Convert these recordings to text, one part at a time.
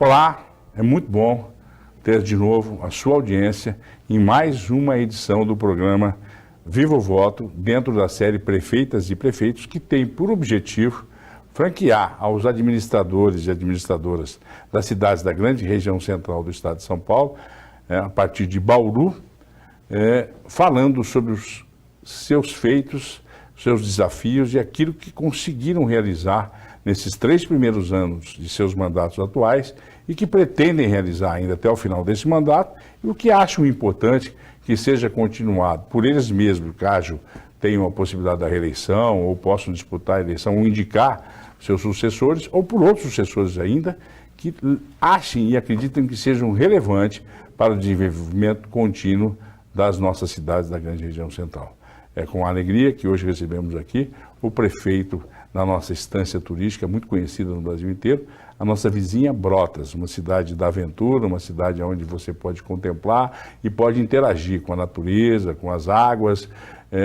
Olá, é muito bom ter de novo a sua audiência em mais uma edição do programa Viva o Voto, dentro da série Prefeitas e Prefeitos, que tem por objetivo franquear aos administradores e administradoras das cidades da grande região central do estado de São Paulo, a partir de Bauru, falando sobre os seus feitos, seus desafios e aquilo que conseguiram realizar nesses 3 primeiros anos de seus mandatos atuais e que pretendem realizar ainda até o final desse mandato, e o que acham importante que seja continuado por eles mesmos, caso tenham a possibilidade da reeleição ou possam disputar a eleição ou indicar seus sucessores, ou por outros sucessores ainda, que achem e acreditem que sejam relevantes para o desenvolvimento contínuo das nossas cidades da grande região central. É com alegria que hoje recebemos aqui o prefeito da nossa estância turística, muito conhecida no Brasil inteiro, a nossa vizinha Brotas, uma cidade da aventura, uma cidade onde você pode contemplar e pode interagir com a natureza, com as águas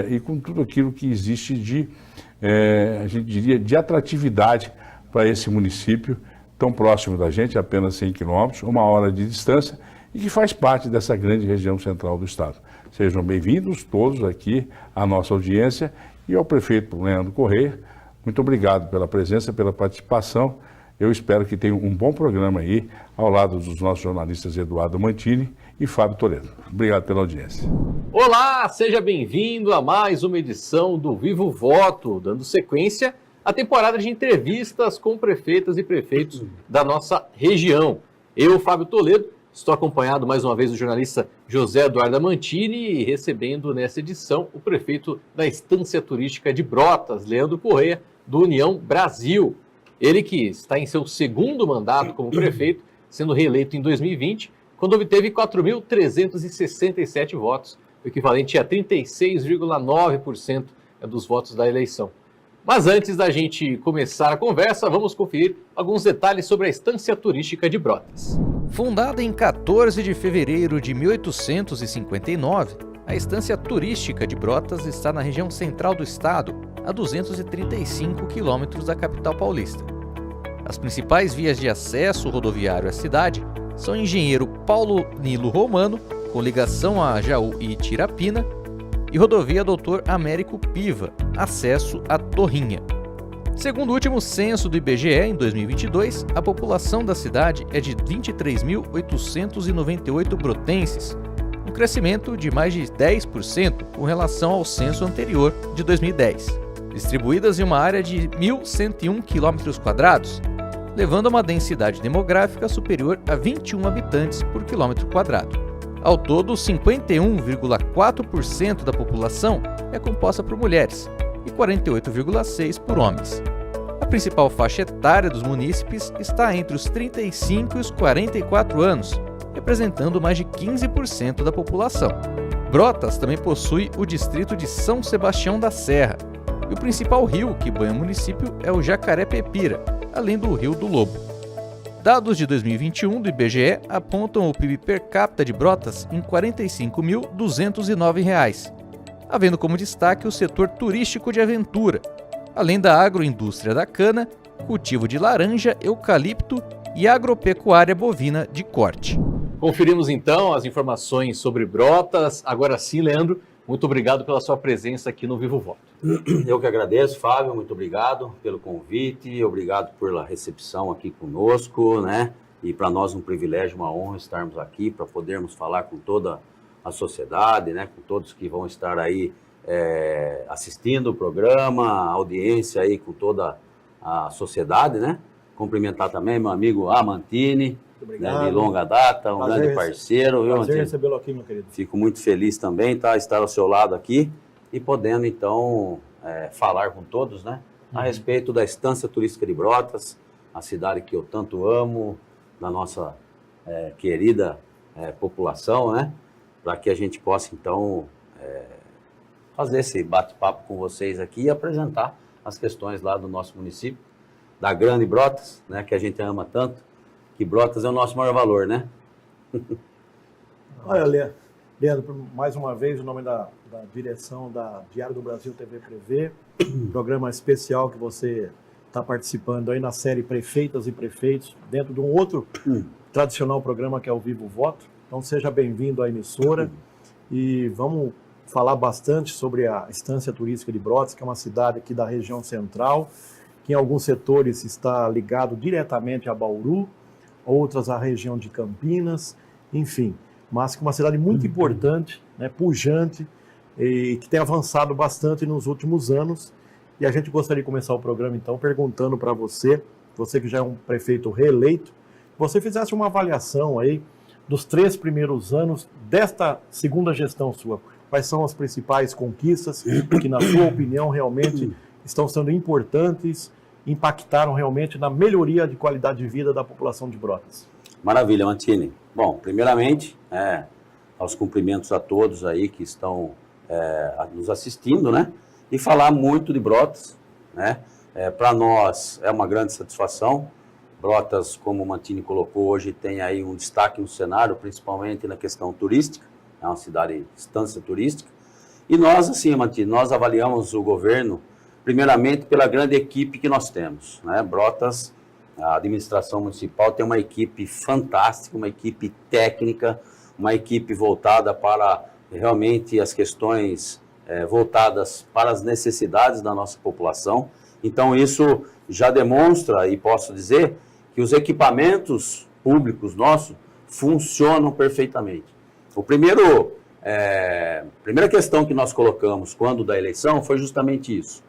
e com tudo aquilo que existe de, a gente diria, de atratividade para esse município tão próximo da gente, apenas 100 quilômetros, 1 hora de distância, e que faz parte dessa grande região central do estado. Sejam bem-vindos todos aqui à nossa audiência e ao prefeito Leandro Correia. Muito obrigado pela presença, pela participação. Eu espero que tenham um bom programa aí, ao lado dos nossos jornalistas Eduardo Mantini e Fábio Toledo. Obrigado pela audiência. Olá, seja bem-vindo a mais uma edição do Viva o Voto, dando sequência à temporada de entrevistas com prefeitas e prefeitos da nossa região. Eu, Fábio Toledo, estou acompanhado mais uma vez do jornalista José Eduardo Mantini e recebendo nessa edição o prefeito da Estância Turística de Brotas, Leandro Correia, do União Brasil. Ele que está em seu segundo mandato como prefeito, sendo reeleito em 2020, quando obteve 4.367 votos, o equivalente a 36,9% dos votos da eleição. Mas antes da gente começar a conversa, vamos conferir alguns detalhes sobre a Estância Turística de Brotas. Fundada em 14 de fevereiro de 1859, a Estância Turística de Brotas está na região central do estado, a 235 quilômetros da capital paulista. As principais vias de acesso rodoviário à cidade são Engenheiro Paulo Nilo Romano, com ligação a Jaú e Tirapina, e rodovia Doutor Américo Piva, acesso a Torrinha. Segundo o último censo do IBGE, em 2022, a população da cidade é de 23.898 brotenses, um crescimento de mais de 10% com relação ao censo anterior, de 2010, distribuídas em uma área de 1.101 km², levando a uma densidade demográfica superior a 21 habitantes por quilômetro quadrado. Ao todo, 51,4% da população é composta por mulheres e 48,6% por homens. A principal faixa etária dos munícipes está entre os 35 e os 44 anos, representando mais de 15% da população. Brotas também possui o distrito de São Sebastião da Serra, e o principal rio que banha o município é o Jacaré-Pepira, além do Rio do Lobo. Dados de 2021 do IBGE apontam o PIB per capita de Brotas em R$ 45.209, havendo como destaque o setor turístico de aventura, além da agroindústria da cana, cultivo de laranja, eucalipto e agropecuária bovina de corte. Conferimos então as informações sobre Brotas. Agora sim, Leandro, muito obrigado pela sua presença aqui no Vivo Voto. Eu que agradeço, Fábio, muito obrigado pelo convite, obrigado pela recepção aqui conosco, né? E para nós um privilégio, uma honra estarmos aqui para podermos falar com toda a sociedade, né? Com todos que vão estar aí assistindo o programa, a audiência aí com toda a sociedade, né? Cumprimentar também meu amigo Amantini, né, de longa data, um grande parceiro. Prazer recebê-lo aqui, meu querido. Fico muito feliz também, tá, estar ao seu lado aqui e podendo, então, falar com todos, né, a respeito da Estância Turística de Brotas, a cidade que eu tanto amo, da nossa querida população, né, para que a gente possa, então, fazer esse bate-papo com vocês aqui e apresentar as questões lá do nosso município, da Grande Brotas, né, que a gente ama tanto, que Brotas é o nosso maior valor, né? Olha, Leandro, mais uma vez, em nome da direção da Diário do Brasil TV Prevê, programa especial que você está participando aí na série Prefeitas e Prefeitos, dentro de um outro tradicional programa que é o Vivo Voto. Então seja bem-vindo à emissora e vamos falar bastante sobre a Estância Turística de Brotas, que é uma cidade aqui da região central, que em alguns setores está ligado diretamente a Bauru, outras à região de Campinas, enfim, mas que é uma cidade muito importante, né, pujante, e que tem avançado bastante nos últimos anos. E a gente gostaria de começar o programa, então, perguntando para você que já é um prefeito reeleito, você fizesse uma avaliação aí dos 3 primeiros anos desta segunda gestão sua. Quais são as principais conquistas que, na sua opinião, realmente estão sendo importantes, impactaram realmente na melhoria de qualidade de vida da população de Brotas? Maravilha, Mantini. Bom, primeiramente, aos cumprimentos a todos aí que estão nos assistindo, né? E falar muito de Brotas, né? Para nós é uma grande satisfação. Brotas, como o Mantini colocou hoje, tem aí um destaque no cenário, principalmente na questão turística. É uma cidade estância turística. E nós, assim, Mantini, nós avaliamos o governo, primeiramente, pela grande equipe que nós temos, né? Brotas, a administração municipal tem uma equipe fantástica, uma equipe técnica, uma equipe voltada para realmente as questões voltadas para as necessidades da nossa população. Então, isso já demonstra, e posso dizer, que os equipamentos públicos nossos funcionam perfeitamente. Primeira questão que nós colocamos quando da eleição foi justamente isso.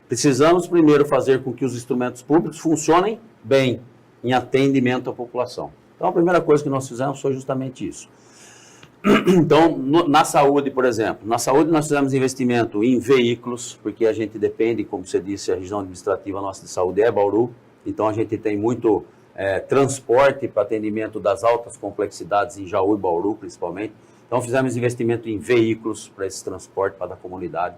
Precisamos primeiro fazer com que os instrumentos públicos funcionem bem em atendimento à população. Então, a primeira coisa que nós fizemos foi justamente isso. Então, na saúde, por exemplo, na saúde nós fizemos investimento em veículos, porque a gente depende, como você disse, a região administrativa nossa de saúde é Bauru, então a gente tem muito transporte para atendimento das altas complexidades em Jaú e Bauru, principalmente. Então, fizemos investimento em veículos para esse transporte para a comunidade.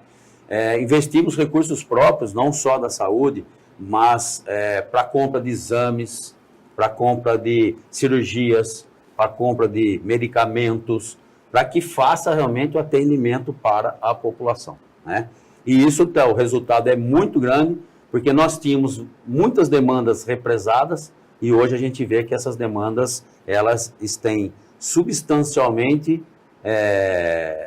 Investimos recursos próprios, não só da saúde, mas para a compra de exames, para a compra de cirurgias, para a compra de medicamentos, para que faça realmente o atendimento para a população, né? E isso, então, o resultado é muito grande, porque nós tínhamos muitas demandas represadas e hoje a gente vê que essas demandas, elas estão substancialmente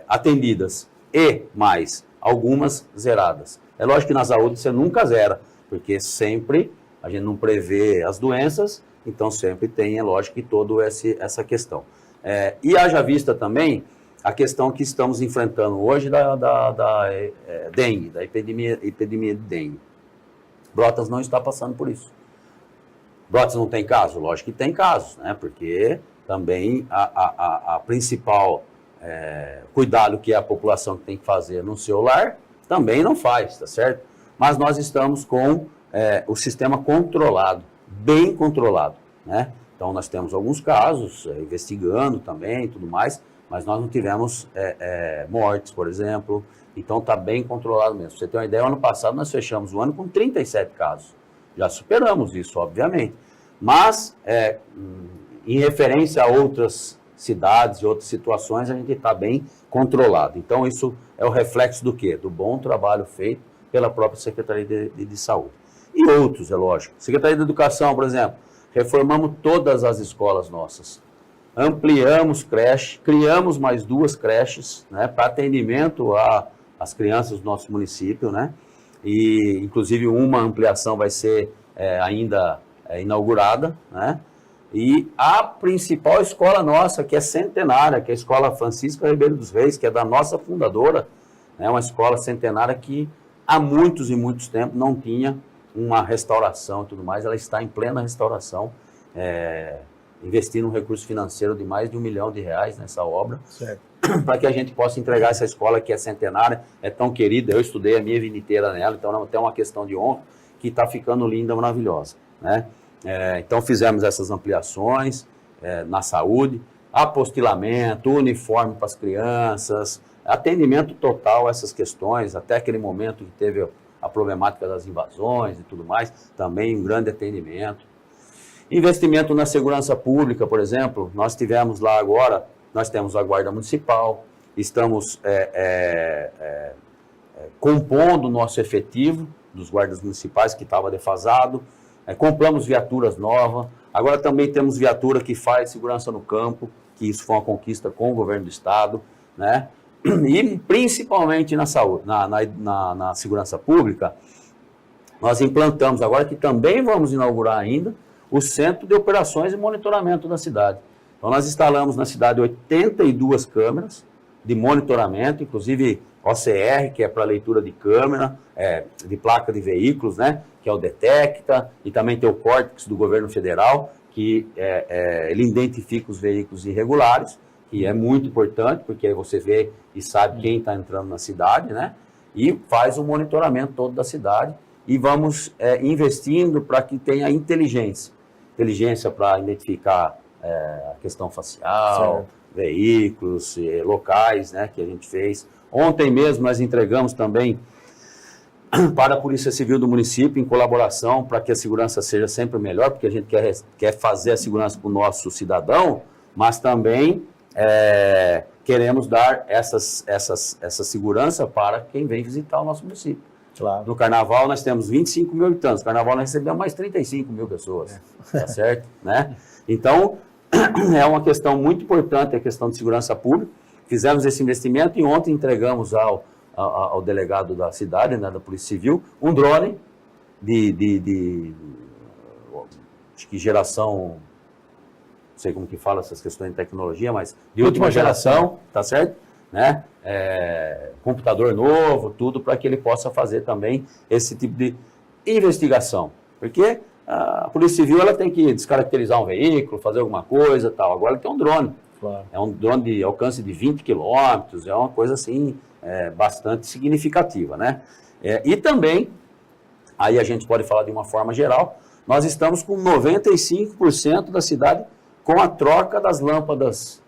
atendidas e mais, algumas zeradas. É lógico que na saúde você nunca zera, porque sempre a gente não prevê as doenças, então sempre tem, é lógico, que toda essa questão. E haja vista também a questão que estamos enfrentando hoje da dengue, da epidemia de dengue. Brotas não está passando por isso. Brotas não tem caso? Lógico que tem casos, né? Porque também a principal cuidado que a população tem que fazer no seu lar também não faz, tá certo? Mas nós estamos com o sistema controlado, bem controlado, né? Então nós temos alguns casos, investigando também e tudo mais, mas nós não tivemos mortes, por exemplo, então está bem controlado mesmo. Pra você ter uma ideia, ano passado nós fechamos o ano com 37 casos, já superamos isso, obviamente, mas em referência a outras cidades e outras situações, a gente está bem controlado. Então isso é o reflexo do quê? Do bom trabalho feito pela própria Secretaria de Saúde. E outros, é lógico. Secretaria de Educação, por exemplo, reformamos todas as escolas nossas. Ampliamos creche, criamos mais 2 creches, né, para atendimento às crianças do nosso município, né? E, inclusive, uma ampliação vai ser ainda inaugurada, né? E a principal escola nossa, que é centenária, que é a Escola Francisca Ribeiro dos Reis, que é da nossa fundadora, né, uma escola centenária que há muitos e muitos tempos não tinha uma restauração e tudo mais, ela está em plena restauração, investindo um recurso financeiro de mais de R$1 milhão nessa obra, para que a gente possa entregar essa escola que é centenária, é tão querida, eu estudei a minha vida inteira nela, então não tem uma questão de honra, que está ficando linda, maravilhosa, né? Então fizemos essas ampliações na saúde, apostilamento, uniforme para as crianças, atendimento total a essas questões, até aquele momento que teve a problemática das invasões e tudo mais, também um grande atendimento. Investimento na segurança pública, por exemplo, nós tivemos lá agora, nós temos a Guarda Municipal, estamos compondo o nosso efetivo dos guardas municipais que estava defasado, compramos viaturas novas, agora também temos viatura que faz segurança no campo, que isso foi uma conquista com o governo do estado, né? E principalmente na saúde, na segurança pública, nós implantamos, agora que também vamos inaugurar ainda, o Centro de Operações e Monitoramento da cidade. Então nós instalamos na cidade 82 câmeras de monitoramento, inclusive OCR, que é para leitura de câmera, de placa de veículos, né, que é o Detecta, e também tem o Córtex do governo federal, que ele identifica os veículos irregulares, que é muito importante, porque aí você vê e sabe quem está entrando na cidade, né, e faz o monitoramento todo da cidade, e vamos investindo para que tenha inteligência para identificar a questão facial, certo, veículos, locais, né, que a gente fez. Ontem mesmo nós entregamos também para a Polícia Civil do município, em colaboração, para que a segurança seja sempre melhor, porque a gente quer fazer a segurança para o nosso cidadão, mas também queremos dar essa segurança para quem vem visitar o nosso município. Claro. No Carnaval nós temos 25 mil habitantes, no Carnaval nós recebemos mais 35 mil pessoas, tá certo? Né? Então, é uma questão muito importante a questão de segurança pública. Fizemos esse investimento e ontem entregamos ao delegado da cidade, né, da Polícia Civil, um drone acho que geração, não sei como que fala essas questões de tecnologia, mas de última geração, tá certo? Né? Computador novo, tudo para que ele possa fazer também esse tipo de investigação. Porque a Polícia Civil ela tem que descaracterizar um veículo, fazer alguma coisa tal. Agora ele tem um drone. Claro. É um drone de alcance de 20 quilômetros, é uma coisa assim bastante significativa, né? E também, aí a gente pode falar de uma forma geral, nós estamos com 95% da cidade com a troca das lâmpadas.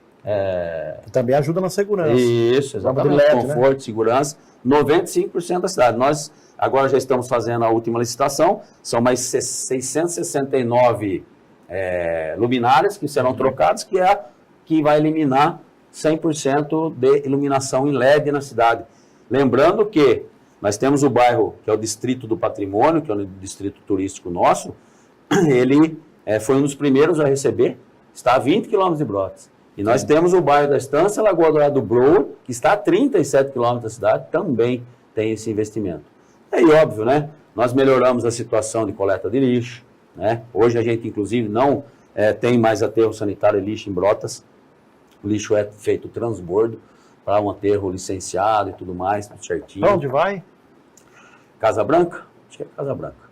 Que também ajuda na segurança. Isso, exatamente. LED, conforto, né? Segurança, 95% da cidade. Nós agora já estamos fazendo a última licitação, são mais 669 luminárias que serão trocadas, que vai eliminar 100% de iluminação em LED na cidade. Lembrando que nós temos o bairro, que é o Distrito do Patrimônio, que é o distrito turístico nosso, ele foi um dos primeiros a receber, está a 20 quilômetros de Brotas. E nós temos o bairro da Estância Lagoa Dourada do Blower, que está a 37 quilômetros da cidade, também tem esse investimento. E óbvio, né? Nós melhoramos a situação de coleta de lixo, né? Hoje a gente, inclusive, não tem mais aterro sanitário e lixo em Brotas. O lixo é feito transbordo para um aterro licenciado e tudo mais, tudo certinho. Para onde vai? Casa Branca? Acho que é Casa Branca.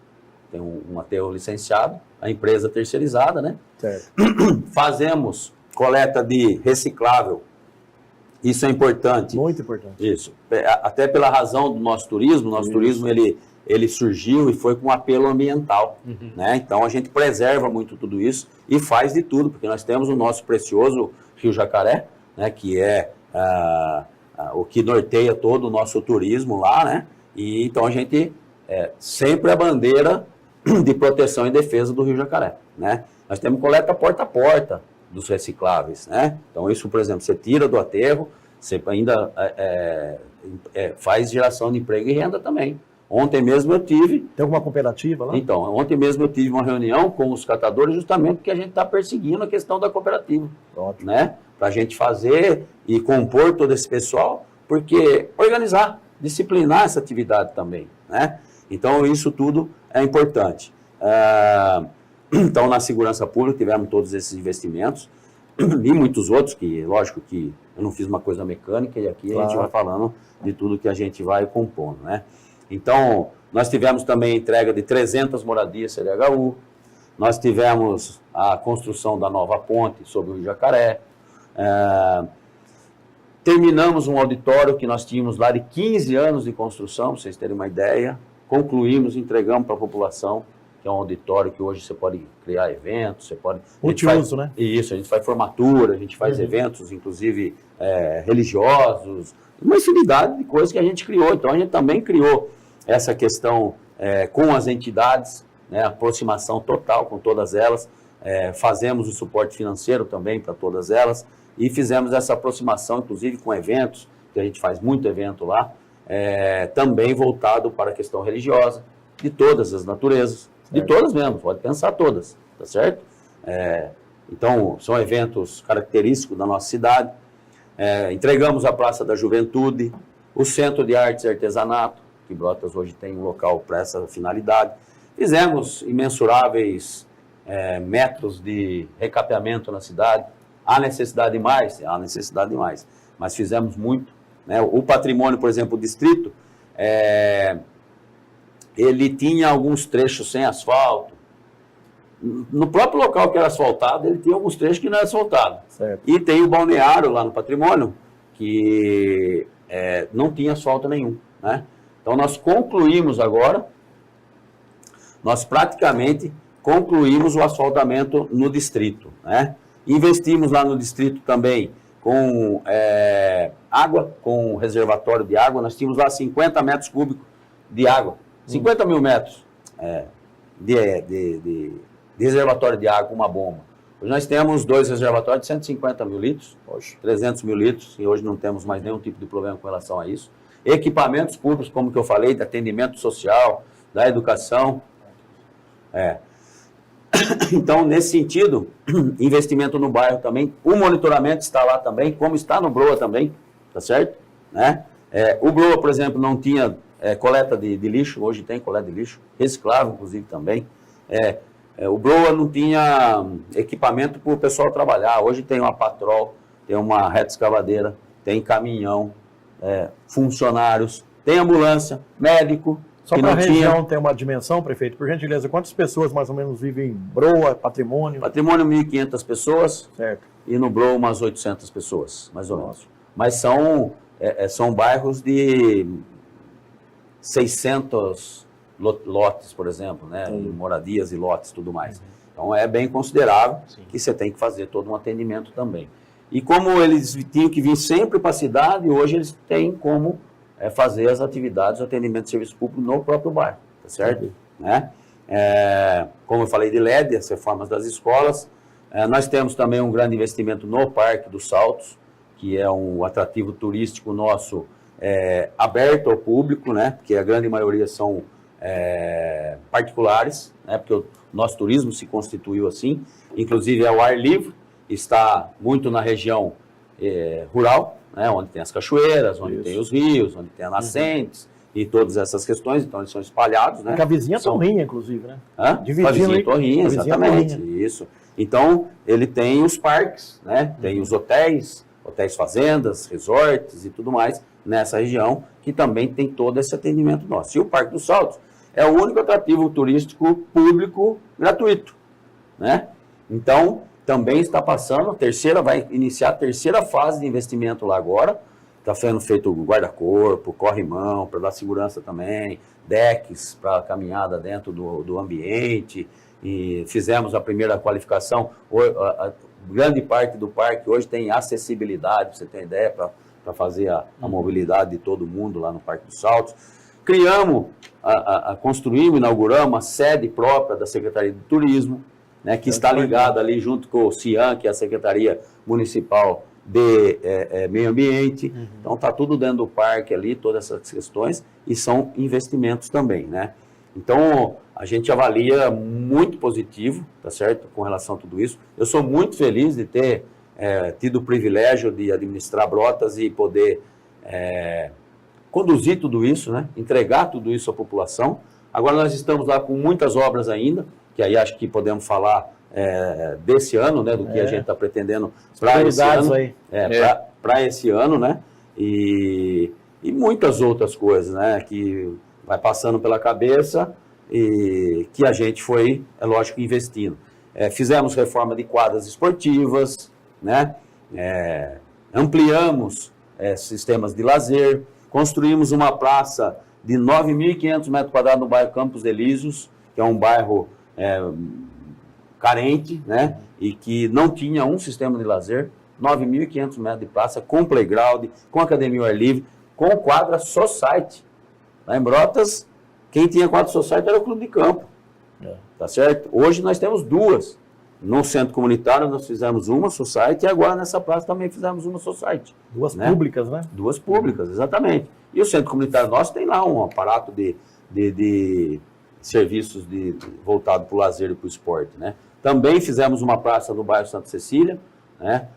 Tem um aterro licenciado, a empresa terceirizada, né? Certo. Fazemos coleta de reciclável. Isso é importante. Muito importante. Isso. Até pela razão do nosso turismo. Nosso turismo, ele surgiu e foi com apelo ambiental. Né? Então, a gente preserva muito tudo isso e faz de tudo, porque nós temos o nosso precioso Rio Jacaré, né, que é o que norteia todo o nosso turismo lá, né? E então a gente sempre a bandeira de proteção e defesa do Rio Jacaré, né? Nós temos coleta porta a porta dos recicláveis, né? Então isso, por exemplo, você tira do aterro, você ainda faz geração de emprego e renda também. Ontem mesmo eu tive... Tem alguma cooperativa lá? Então, ontem mesmo eu tive uma reunião com os catadores justamente porque a gente está perseguindo a questão da cooperativa. Ótimo. Né? Para a gente fazer e compor todo esse pessoal, porque organizar, disciplinar essa atividade também, né? Então, isso tudo é importante. Então, na segurança pública, tivemos todos esses investimentos e muitos outros, que, lógico que eu não fiz uma coisa mecânica, e aqui a gente vai falando de tudo que a gente vai compondo, né? Então, nós tivemos também a entrega de 300 moradias CDHU, nós tivemos a construção da nova ponte sobre o Rio Jacaré, terminamos um auditório que nós tínhamos lá de 15 anos de construção, para vocês terem uma ideia, concluímos, entregamos para a população, que é um auditório que hoje você pode criar eventos, você pode... Multiuso, né? Isso, a gente faz formatura, a gente faz eventos, inclusive religiosos, uma infinidade de coisas que a gente criou. Então, a gente também criou essa questão com as entidades, né, aproximação total com todas elas, fazemos o suporte financeiro também para todas elas, e fizemos essa aproximação, inclusive, com eventos, que a gente faz muito evento lá, também voltado para a questão religiosa, de todas as naturezas, de todas mesmo, pode pensar todas, tá certo? Então, são eventos característicos da nossa cidade. Entregamos a Praça da Juventude, o Centro de Artes e Artesanato, que Brotas hoje tem um local para essa finalidade. Fizemos imensuráveis metros de recapeamento na cidade. Há necessidade de mais? Há necessidade de mais, mas fizemos muito, né? O patrimônio, por exemplo, o distrito, ele tinha alguns trechos sem asfalto. No próprio local que era asfaltado, ele tinha alguns trechos que não era asfaltado. Certo. E tem o balneário lá no patrimônio, que não tinha asfalto nenhum, né? Então, nós concluímos agora, nós praticamente concluímos o asfaltamento no distrito, né? Investimos lá no distrito também com água, com reservatório de água. Nós tínhamos lá 50 metros cúbicos de água, 50 mil metros de reservatório de água com uma bomba. Hoje nós temos 2 reservatórios de 150 mil litros, 300 mil litros, e hoje não temos mais nenhum tipo de problema com relação a isso. Equipamentos públicos, como que eu falei, de atendimento social, da educação. Então, nesse sentido, investimento no bairro também, o monitoramento está lá também, como está no BROA também, tá certo? Né? O BROA, por exemplo, não tinha coleta de lixo, hoje tem coleta de lixo, reciclável, inclusive, também. O BROA não tinha equipamento para o pessoal trabalhar, hoje tem uma patrol, tem uma reta escavadeira, tem caminhão, funcionários, tem ambulância, médico. Só para a região ter uma dimensão, prefeito, por gentileza, quantas pessoas mais ou menos vivem em BROA, patrimônio? Patrimônio, 1.500 pessoas, certo. E no BROA umas 800 pessoas, mais ou menos. Mas são bairros de 600 lotes, por exemplo, né? Moradias e lotes e tudo mais. Então, é bem considerável que você tem que fazer todo um atendimento também. E como eles tinham que vir sempre para a cidade, hoje eles têm como fazer as atividades de atendimento de serviço público no próprio bairro, tá certo? Né? Como eu falei de LED, as reformas das escolas, nós temos também um grande investimento no Parque dos Saltos, que é um atrativo turístico nosso aberto ao público, né? Porque a grande maioria são particulares, né? Porque o nosso turismo se constituiu assim, inclusive é ao ar livre, está muito na região rural, né, onde tem as cachoeiras, onde tem os rios, onde tem as nascentes e todas essas questões, então eles são espalhados, né? Porque a vizinha Torrinha, inclusive, né? A vizinha Torrinha, exatamente, isso. Então, ele tem os parques, né? Tem os hotéis fazendas, resorts e tudo mais nessa região, que também tem todo esse atendimento nosso. E o Parque dos Saltos é o único atrativo turístico público gratuito, né? Então, também está passando, vai iniciar a terceira fase de investimento lá agora. Está sendo feito guarda-corpo, corrimão, para dar segurança também, decks para caminhada dentro do ambiente. E fizemos a primeira qualificação. A grande parte do parque hoje tem acessibilidade, para você ter ideia, para fazer a mobilidade de todo mundo lá no Parque dos Saltos. Construímos, inauguramos uma sede própria da Secretaria de Turismo, né, que está ligado ali junto com o CIAM, que é a Secretaria Municipal de Meio Ambiente. Então, está tudo dentro do parque ali, todas essas questões, e são investimentos também, né? Então, a gente avalia muito positivo, tá certo, com relação a tudo isso. Eu sou muito feliz de ter tido o privilégio de administrar Brotas e poder conduzir tudo isso, né, entregar tudo isso à população. Agora, nós estamos lá com muitas obras ainda, que aí acho que podemos falar desse ano, né, do que a gente está pretendendo para esse ano, para esse ano, né, e muitas outras coisas, né, que vai passando pela cabeça e que a gente foi, lógico, investindo. Fizemos reforma de quadras esportivas, né, ampliamos sistemas de lazer, construímos uma praça de 9.500 metros quadrados no bairro Campos Elíseos, que é um bairro carente, né, e que não tinha um sistema de lazer, 9.500 metros de praça, com playground, com academia ao ar livre, com quadra society. Lá em Brotas, quem tinha quadra society era o Clube de Campo, tá certo? Hoje nós temos 2, No centro comunitário nós fizemos uma society e agora nessa praça também fizemos uma society. Duas né? públicas, né? Duas públicas, exatamente. E o centro comunitário nosso tem lá um aparato de serviços voltado para o lazer e para o esporte, né? Também fizemos uma praça no bairro Santa Cecília, né?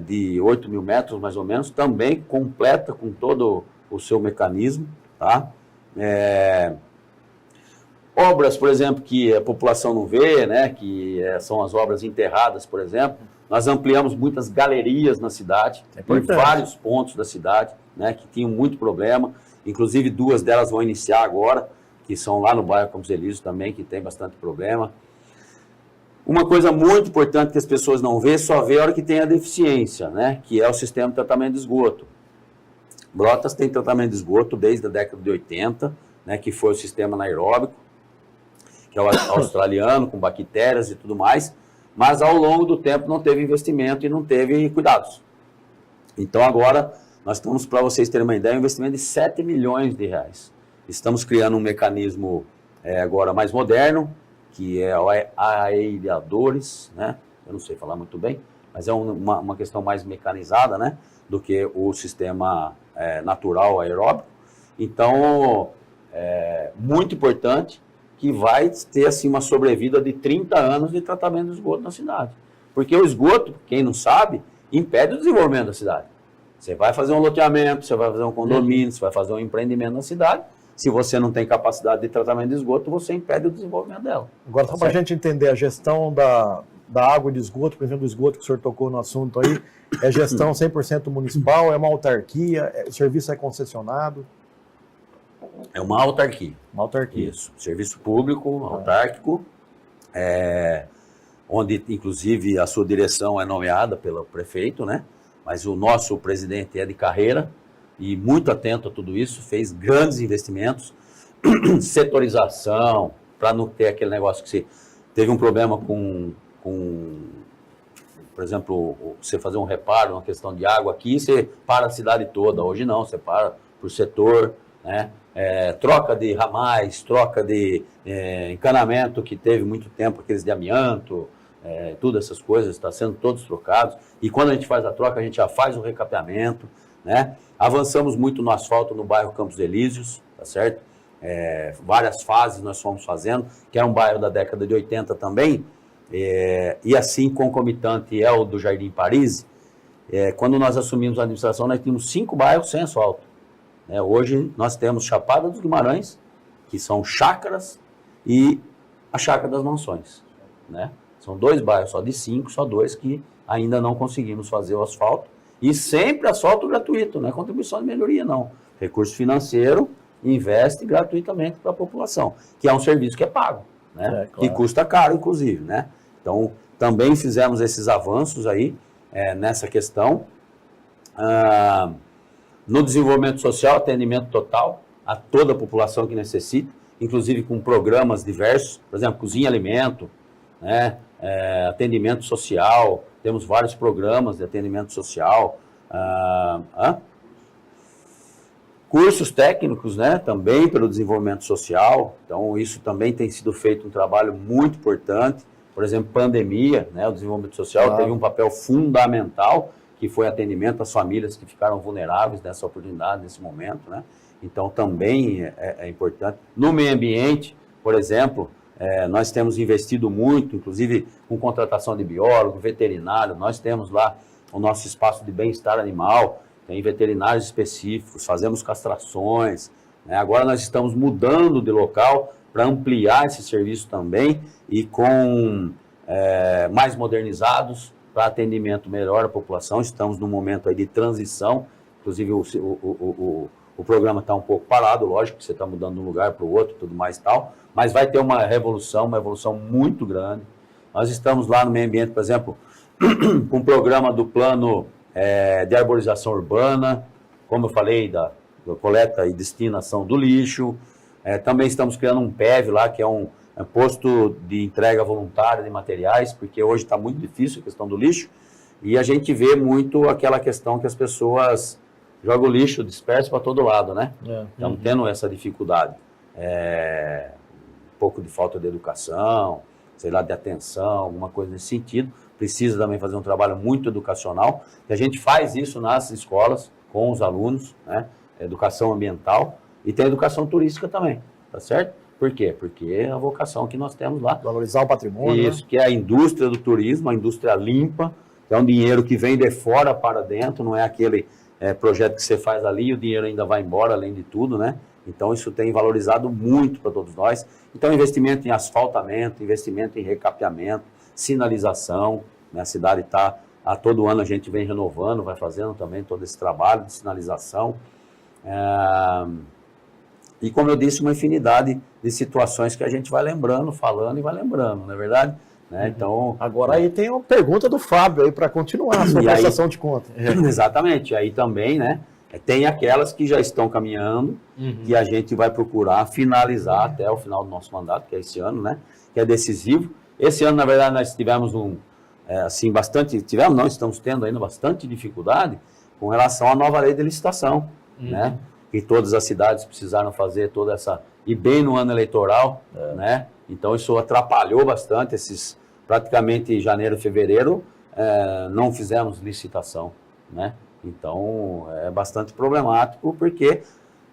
De 8 mil metros mais ou menos, também completa com todo o seu mecanismo, tá? Obras, por exemplo, que a população não vê, né? Que são as obras enterradas, por exemplo. Nós ampliamos muitas galerias na cidade, em vários pontos da cidade, né? Que tinham muito problema. Inclusive, 2 delas vão iniciar agora, que são lá no bairro Campos Elíseos também, que tem bastante problema. Uma coisa muito importante que as pessoas não vê, só vê a hora que tem a deficiência, né? Que é o sistema de tratamento de esgoto. Brotas tem tratamento de esgoto desde a década de 80, né? Que foi o sistema anaeróbico, que é o australiano, com bactérias e tudo mais, mas ao longo do tempo não teve investimento e não teve cuidados. Então agora nós estamos, para vocês terem uma ideia, um investimento de 7 milhões de reais. Estamos criando um mecanismo agora mais moderno, que é aeradores, né? Eu não sei falar muito bem, mas é uma questão mais mecanizada, né? Do que o sistema natural aeróbico. Então, muito importante, que vai ter assim, uma sobrevida de 30 anos de tratamento de esgoto na cidade. Porque o esgoto, quem não sabe, impede o desenvolvimento da cidade. Você vai fazer um loteamento, você vai fazer um condomínio, você vai fazer um empreendimento na cidade. Se você não tem capacidade de tratamento de esgoto, você impede o desenvolvimento dela. Agora, só para a gente entender, a gestão da água e de esgoto, por exemplo, do esgoto que o senhor tocou no assunto aí, é gestão 100% municipal, é uma autarquia, o serviço é concessionado? É uma autarquia. Uma autarquia. Isso, serviço público, autárquico, onde inclusive a sua direção é nomeada pelo prefeito, né? Mas o nosso presidente é de carreira e muito atento a tudo isso, fez grandes investimentos, setorização, para não ter aquele negócio que você teve um problema com, por exemplo, você fazer um reparo, uma questão de água aqui, você para a cidade toda. Hoje não, você para por setor, né? Troca de ramais, troca de encanamento que teve muito tempo, aqueles de amianto, tudo essas coisas, está sendo todos trocados. E quando a gente faz a troca, a gente já faz o recapeamento, né? Avançamos muito no asfalto no bairro Campos Elíseos, tá certo? Várias fases nós fomos fazendo, que era um bairro da década de 80 também, e assim concomitante é o do Jardim Paris. Quando nós assumimos a administração, nós tínhamos 5 bairros sem asfalto. Hoje nós temos Chapada dos Guimarães, que são chácaras, e a Chácara das Mansões, né? São 2 bairros só de 5, só 2 que ainda não conseguimos fazer o asfalto. E sempre asfalto gratuito, não é contribuição de melhoria, não. Recurso financeiro investe gratuitamente para a população, que é um serviço que é pago, né? Claro. Que custa caro, inclusive, né? Então, também fizemos esses avanços aí nessa questão. No desenvolvimento social, atendimento total a toda a população que necessita, inclusive com programas diversos, por exemplo, cozinha e alimento, né? Atendimento social, temos vários programas de atendimento social, cursos técnicos, né? Também pelo desenvolvimento social. Então, isso também tem sido feito um trabalho muito importante. Por exemplo, pandemia, né? O desenvolvimento social teve um papel fundamental, que foi atendimento às famílias que ficaram vulneráveis nessa oportunidade, nesse momento, né? Então, também é importante. No meio ambiente, por exemplo, nós temos investido muito, inclusive com contratação de biólogo, veterinário. Nós temos lá o nosso espaço de bem-estar animal, tem veterinários específicos, fazemos castrações, né? Agora nós estamos mudando de local para ampliar esse serviço também e com mais modernizados, para atendimento melhor à população. Estamos num momento aí de transição, inclusive o programa está um pouco parado, lógico que você está mudando de um lugar para o outro, tudo mais e tal, mas vai ter uma evolução muito grande. Nós estamos lá no meio ambiente, por exemplo, com o programa do plano de arborização urbana, como eu falei, da coleta e destinação do lixo. Também estamos criando um PEV lá, que é um posto de entrega voluntária de materiais, porque hoje está muito difícil a questão do lixo, e a gente vê muito aquela questão que as pessoas jogam o lixo disperso para todo lado, né? Estamos tendo essa dificuldade. Um pouco de falta de educação, sei lá, de atenção, alguma coisa nesse sentido. Precisa também fazer um trabalho muito educacional, que a gente faz isso nas escolas, com os alunos, né? Educação ambiental e tem educação turística também, tá certo? Por quê? Porque é a vocação que nós temos lá. Valorizar o patrimônio. Isso, que é a indústria do turismo, a indústria limpa, é um dinheiro que vem de fora para dentro, não é aquele projeto que você faz ali e o dinheiro ainda vai embora, além de tudo, né? Então, isso tem valorizado muito para todos nós. Então, investimento em asfaltamento, investimento em recapeamento, sinalização, né? A cidade está, a todo ano a gente vem renovando, vai fazendo também todo esse trabalho de sinalização. E, como eu disse, uma infinidade de situações que a gente vai lembrando, falando e vai lembrando, não é verdade? Né? Então, Agora aí tem uma pergunta do Fábio aí para continuar a sua prestação de conta. Exatamente, aí também, né? Tem aquelas que já estão caminhando, que a gente vai procurar finalizar até o final do nosso mandato, que é esse ano, né? Que é decisivo. Esse ano, na verdade, nós tivemos estamos tendo ainda bastante dificuldade com relação à nova lei de licitação, né? Que todas as cidades precisaram fazer toda essa, e bem no ano eleitoral, né? Então isso atrapalhou bastante, praticamente janeiro, fevereiro, não fizemos licitação, né? Então é bastante problemático, porque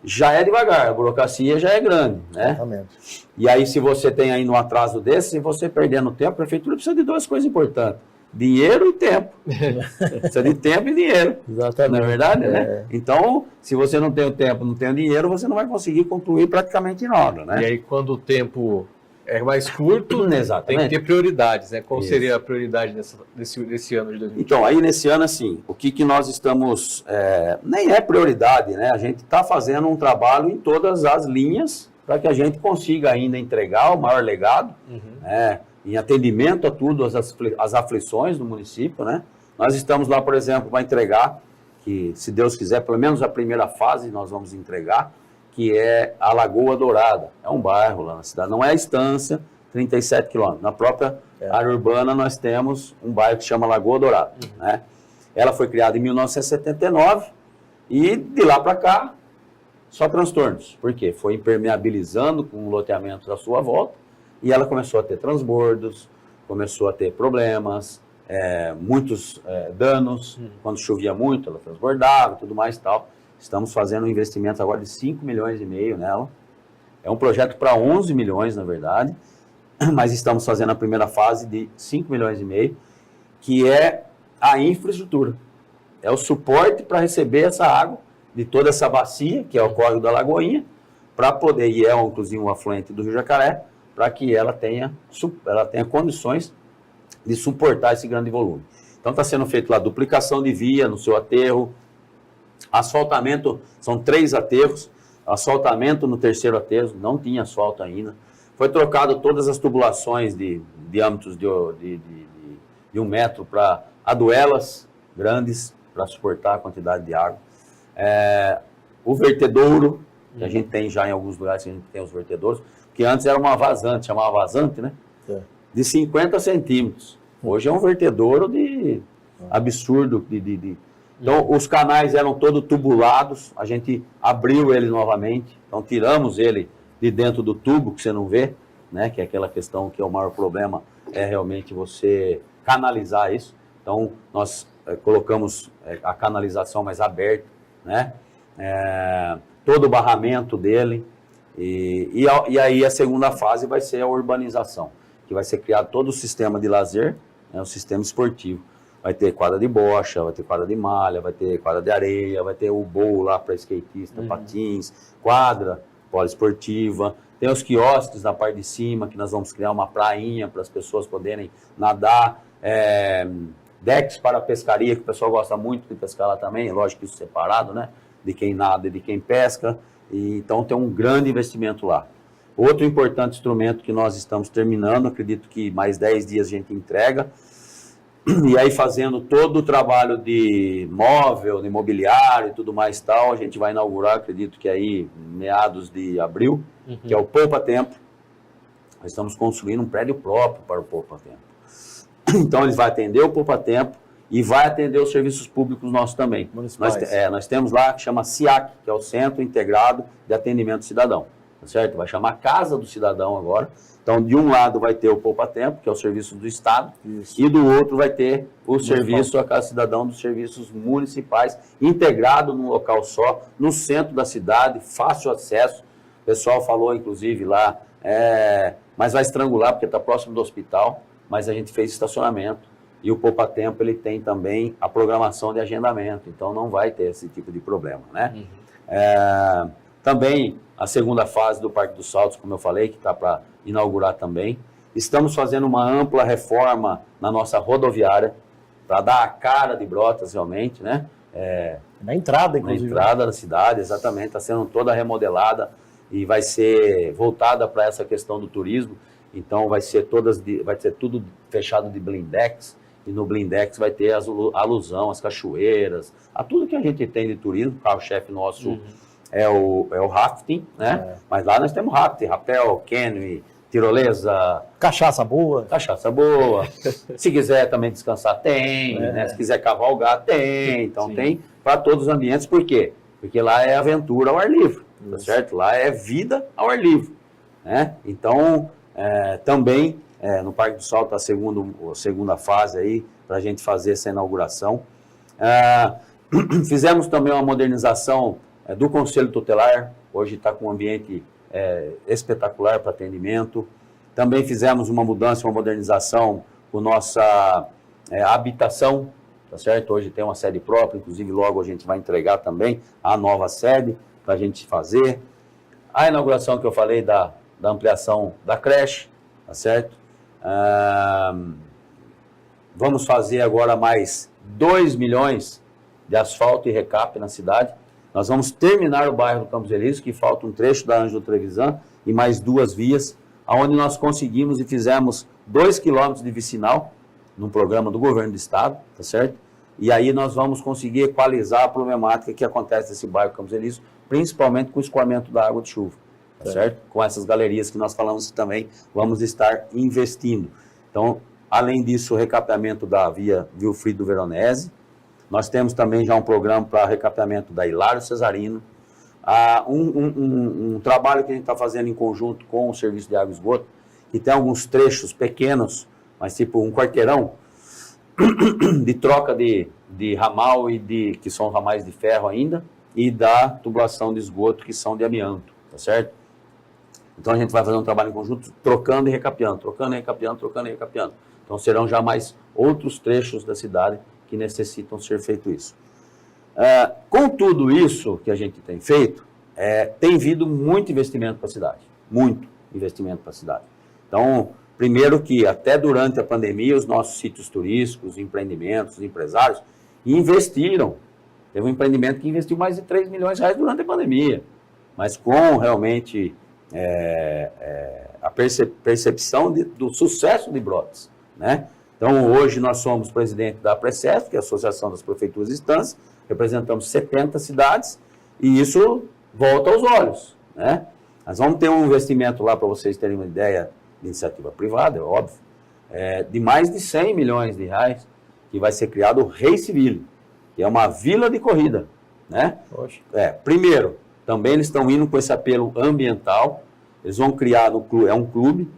já é devagar, a burocracia já é grande, né? Exatamente. E aí, se você tem aí um atraso desse, se você perdendo tempo, a prefeitura precisa de duas coisas importantes: dinheiro e tempo. Precisa de tempo e dinheiro. Exatamente. Não é verdade, né? Então, se você não tem o tempo, não tem o dinheiro, você não vai conseguir concluir praticamente nada, né? E aí, quando o tempo é mais curto, Exatamente. tem que ter prioridades, né? Qual Isso. seria a prioridade desse ano de 2020? Então, aí nesse ano, assim, o que nós estamos... nem é prioridade, né? A gente está fazendo um trabalho em todas as linhas para que a gente consiga ainda entregar o maior legado, né? Em atendimento a tudo, as aflições do município, né? Nós estamos lá, por exemplo, para entregar, que se Deus quiser, pelo menos a primeira fase nós vamos entregar, que é a Lagoa Dourada. É um bairro lá na cidade, não é a Estância, 37 quilômetros. Na própria área urbana nós temos um bairro que chama Lagoa Dourada, né? Ela foi criada em 1979 e de lá para cá só transtornos. Por quê? Foi impermeabilizando com o loteamento da sua volta e ela começou a ter transbordos, começou a ter problemas, muitos danos. Quando chovia muito, ela transbordava e tudo mais e tal. Estamos fazendo um investimento agora de 5,5 milhões nela. É um projeto para 11 milhões, na verdade, mas estamos fazendo a primeira fase de 5,5 milhões, que é a infraestrutura. É o suporte para receber essa água de toda essa bacia, que é o córrego da Lagoinha, para poder, e é inclusive um afluente do Rio Jacaré, para que ela tenha condições de suportar esse grande volume. Então está sendo feito lá duplicação de via no seu aterro, asfaltamento, são 3 aterros, asfaltamento no terceiro aterro, não tinha asfalto ainda. Foi trocado todas as tubulações de diâmetros de 1 metro para aduelas grandes, para suportar a quantidade de água. O vertedouro, que a gente tem já em alguns lugares, que a gente tem os vertedouros, que antes era uma vazante, chamava vazante, né? De 50 centímetros. Hoje é um vertedouro de absurdo. Então, os canais eram todos tubulados, a gente abriu ele novamente, então tiramos ele de dentro do tubo, que você não vê, né? Que é aquela questão que é o maior problema, é realmente você canalizar isso. Então, nós colocamos a canalização mais aberta, né? Todo o barramento dele, e aí a segunda fase vai ser a urbanização, que vai ser criado todo o sistema de lazer, né? O sistema esportivo. Vai ter quadra de bocha, vai ter quadra de malha, vai ter quadra de areia, vai ter o bowl lá para skatista, patins, quadra poliesportiva. Tem os quiosques na parte de cima, que nós vamos criar uma prainha para as pessoas poderem nadar. Decks para pescaria, que o pessoal gosta muito de pescar lá também, lógico que isso separado, né? De quem nada e de quem pesca. E, então tem um grande investimento lá. Outro importante instrumento que nós estamos terminando, acredito que mais 10 dias a gente entrega, e aí fazendo todo o trabalho de móvel, de imobiliário e tudo mais tal, a gente vai inaugurar, acredito que aí meados de abril, que é o Poupa Tempo. Nós estamos construindo um prédio próprio para o Poupa Tempo. Então ele vai atender o Poupa Tempo e vai atender os serviços públicos nossos também. Nós temos lá que chama CIAC, que é o Centro Integrado de Atendimento Cidadão. tá certo? Vai chamar Casa do Cidadão agora. Então, de um lado vai ter o Poupa Tempo, que é o serviço do Estado, Isso. e do outro vai ter o serviço, a Casa Cidadão dos serviços municipais, integrado num local só, no centro da cidade, fácil acesso. O pessoal falou, inclusive, lá, mas vai estrangular porque está próximo do hospital, mas a gente fez estacionamento. E o Poupa Tempo, ele tem também a programação de agendamento, então não vai ter esse tipo de problema, né? Também a segunda fase do Parque dos Saltos, como eu falei, que está para inaugurar também. Estamos fazendo uma ampla reforma na nossa rodoviária, para dar a cara de Brotas realmente, né? Na entrada, Na inclusive. entrada da cidade, exatamente, está sendo toda remodelada e vai ser voltada para essa questão do turismo. Então vai ser tudo fechado de blindex, e no blindex vai ter alusão às cachoeiras, a tudo que a gente tem de turismo. O carro-chefe nosso é o rafting, né? Mas lá nós temos rafting, rapel, canoe, tirolesa, Cachaça boa. cachaça boa. Se quiser também descansar, tem, né? Se quiser cavalgar, tem. Então tem para todos os ambientes. Por quê? Porque lá é aventura ao ar livre, tá certo? Lá é vida ao ar livre, né? Então, também no Parque do Salto a segunda fase aí para a gente fazer essa inauguração. Fizemos também uma modernização do Conselho Tutelar. Hoje está com um ambiente espetacular para atendimento. Também fizemos uma mudança, uma modernização com nossa habitação, tá certo? Hoje tem uma sede própria, inclusive logo a gente vai entregar também a nova sede para a gente fazer. A inauguração que eu falei da ampliação da creche, tá certo? Vamos fazer agora mais 2 milhões de asfalto e recap na cidade. Nós vamos terminar o bairro do Campos Elíseos, que falta um trecho da Ângelo Trevisan e mais 2 vias, onde nós conseguimos e fizemos 2 quilômetros de vicinal, num programa do governo do estado, tá certo? E aí nós vamos conseguir equalizar a problemática que acontece nesse bairro Campos Elíseos, principalmente com o escoamento da água de chuva, tá certo? Com essas galerias que nós falamos também, vamos estar investindo. Então, além disso, o recapeamento da via Vilfrido Veronese. Nós temos também já um programa para recapeamento da Hilário Cesarino. Um trabalho que a gente está fazendo em conjunto com o Serviço de Água e Esgoto, que tem alguns trechos pequenos, mas tipo um quarteirão, de troca de ramal que são ramais de ferro ainda, e da tubulação de esgoto, que são de amianto, tá certo? Então a gente vai fazer um trabalho em conjunto, trocando e recapeando, trocando e recapeando, trocando e recapeando. Então serão já mais outros trechos da cidade que necessitam ser feito isso. Com tudo isso que a gente tem feito, tem vindo muito investimento para a cidade, muito investimento para a cidade. Então, primeiro que até durante a pandemia, os nossos sítios turísticos, os empreendimentos, os empresários investiram. Teve um empreendimento que investiu mais de 3 milhões de reais durante a pandemia, mas com realmente a percepção do sucesso de Brotas, né? Então, hoje nós somos presidente da APRECESP, que é a Associação das Prefeituras e Instâncias, representamos 70 cidades, e isso volta aos olhos, né? Nós vamos ter um investimento lá, para vocês terem uma ideia, de iniciativa privada, é óbvio, de mais de 100 milhões de reais, que vai ser criado o Raceville, que é uma vila de corrida, né? Primeiro, também eles estão indo com esse apelo ambiental, eles vão criar, um clube,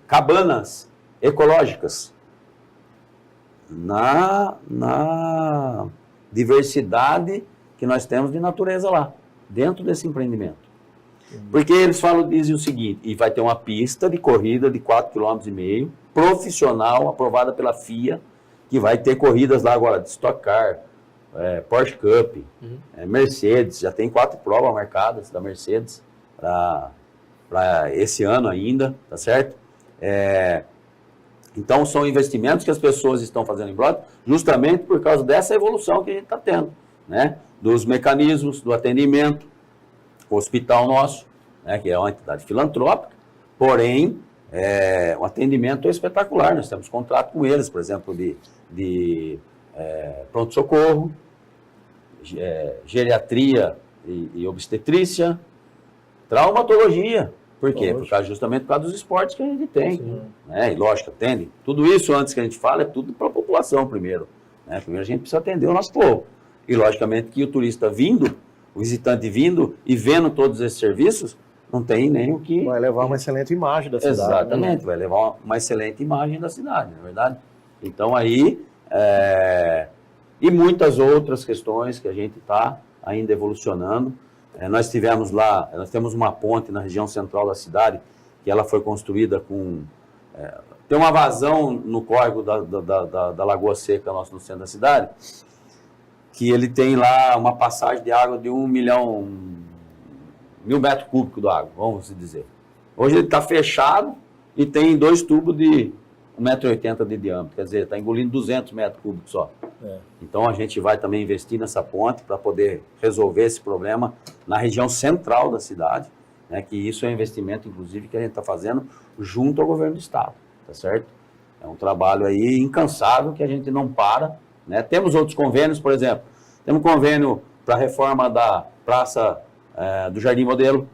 cabanas ecológicas, na diversidade que nós temos de natureza lá, dentro desse empreendimento. Porque eles dizem o seguinte, e vai ter uma pista de corrida de 4,5 km, profissional, aprovada pela FIA, que vai ter corridas lá agora de Stock Car, Porsche Cup, Mercedes, já tem 4 provas marcadas da Mercedes para esse ano ainda, tá certo? Então, são investimentos que as pessoas estão fazendo em Brotas justamente por causa dessa evolução que a gente está tendo, né? Dos mecanismos, do atendimento, o hospital nosso, né? Que é uma entidade filantrópica, porém, o atendimento é espetacular. Nós temos contrato com eles, por exemplo, de pronto-socorro, geriatria e obstetrícia, traumatologia. Por quê? Justamente por causa dos esportes que a gente tem. Né? E lógico, atende. Tudo isso, antes que a gente fale, é tudo para a população primeiro. Né? Primeiro a gente precisa atender o nosso povo. E logicamente que o turista vindo, o visitante vindo e vendo todos esses serviços, não tem nem o que... Vai levar uma excelente imagem da cidade. Exatamente, né? vai levar uma excelente imagem da cidade, não é verdade? Então aí, e muitas outras questões que a gente está ainda evolucionando. Nós temos uma ponte na região central da cidade, que ela foi construída com... tem uma vazão no córrego da Lagoa Seca, no centro da cidade, que ele tem lá uma passagem de água de 1.000 metros cúbicos de água, vamos dizer. Hoje ele está fechado e tem 2 tubos de 1,80 m de diâmetro, quer dizer, está engolindo 200 metros cúbicos só. Então a gente vai também investir nessa ponte para poder resolver esse problema na região central da cidade, né, que isso é um investimento, inclusive, que a gente está fazendo junto ao governo do estado, tá certo? É um trabalho aí incansável que a gente não para, né? Temos outros convênios, por exemplo, temos um convênio para a reforma da Praça do Jardim Modelo,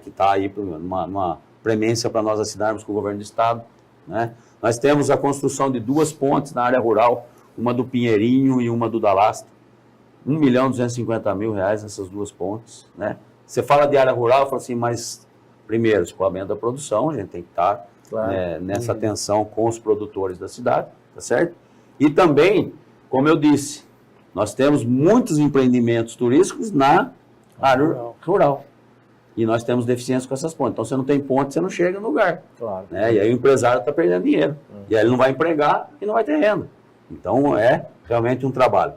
que está aí numa premência para nós assinarmos com o governo do estado, né? Nós temos a construção de 2 pontes na área rural, uma do Pinheirinho e uma do Dalastro, R$1.250.000 essas 2 pontes, né? Você fala de área rural, fala assim, mas primeiro, escoamento da produção, a gente tem que estar nessa atenção com os produtores da cidade, tá certo? E também, como eu disse, nós temos muitos empreendimentos turísticos na área rural. E nós temos deficiência com essas pontes. Então, você não tem ponte, você não chega no lugar. Claro. Né? E aí o empresário está perdendo dinheiro. E aí ele não vai empregar e não vai ter renda. Então, é realmente um trabalho.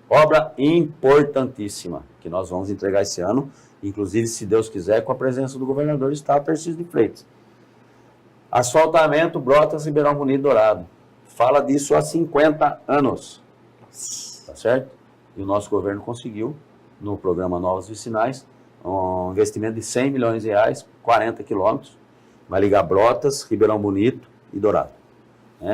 Obra importantíssima, que nós vamos entregar esse ano, inclusive, se Deus quiser, com a presença do governador do estado, Tarcísio de Freitas. Asfaltamento Brotas, Ribeirão Bonito, Dourado. Fala disso há 50 anos. Tá certo? E o nosso governo conseguiu, no programa Novos Vicinais, um investimento de R$100 milhões, 40 quilômetros, vai ligar Brotas, Ribeirão Bonito e Dourado.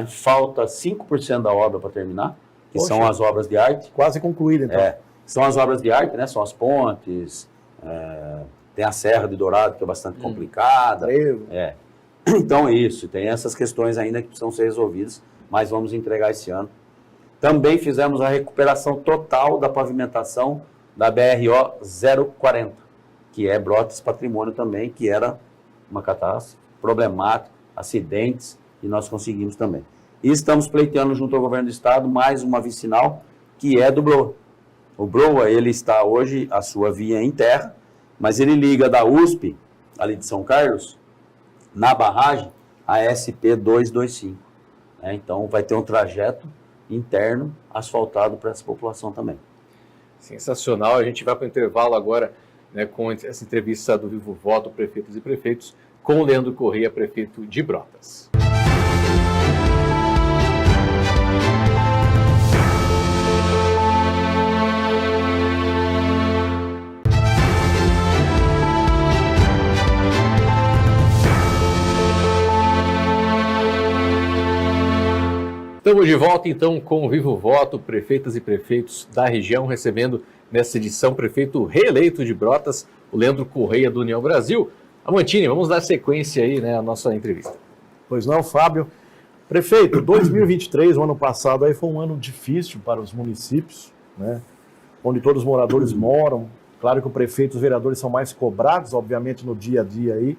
Falta 5% da obra para terminar, que são as obras de arte. Quase concluída, então. São as obras de arte, né? São as pontes, tem a Serra de Dourado, que é bastante complicada. Então, isso, tem essas questões ainda que precisam ser resolvidas, mas vamos entregar esse ano. Também fizemos a recuperação total da pavimentação da BRO 040, que é Brotas Patrimônio também, que era uma catástrofe problemática, acidentes, e nós conseguimos também. E estamos pleiteando junto ao governo do estado mais uma vicinal, que é do BROA. O BROA, ele está hoje, a sua via em terra, mas ele liga da USP, ali de São Carlos, na barragem, a SP 225. Então, vai ter um trajeto interno asfaltado para essa população também. Sensacional. A gente vai para o intervalo agora, né, com essa entrevista do Vivo Voto, Prefeitos e Prefeitos, com o Leandro Correia, prefeito de Brotas. Estamos de volta, então, com o Vivo Voto, prefeitas e prefeitos da região, recebendo nessa edição o prefeito reeleito de Brotas, o Leandro Correia, do União Brasil. Amantini, vamos dar sequência aí, né, à nossa entrevista. Pois não, Fábio. Prefeito, 2023, o ano passado, aí foi um ano difícil para os municípios, né, onde todos os moradores moram. Claro que o prefeito e os vereadores são mais cobrados, obviamente, no dia a dia aí,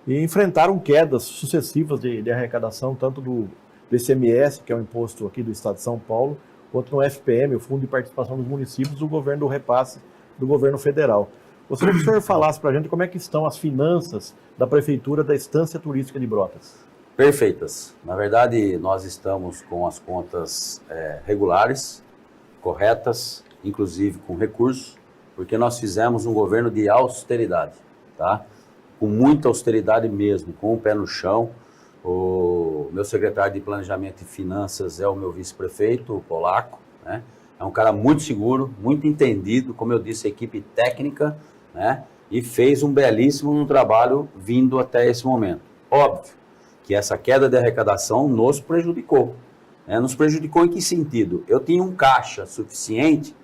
e enfrentaram quedas sucessivas de arrecadação, tanto do ICMS, que é o imposto aqui do estado de São Paulo, quanto no FPM, o Fundo de Participação dos Municípios, do governo do repasse do governo federal. Gostaria que o senhor falasse para a gente como é que estão as finanças da Prefeitura da Estância Turística de Brotas. Perfeitas. Na verdade, nós estamos com as contas regulares, corretas, inclusive com recursos, porque nós fizemos um governo de austeridade, tá? Com muita austeridade mesmo, com o pé no chão. O meu secretário de Planejamento e Finanças é o meu vice-prefeito, o Polaco, né? É um cara muito seguro, muito entendido, como eu disse, a equipe técnica, né? E fez um belíssimo trabalho vindo até esse momento. Óbvio que essa queda de arrecadação nos prejudicou. Né? Nos prejudicou em que sentido? Eu tinha um caixa suficiente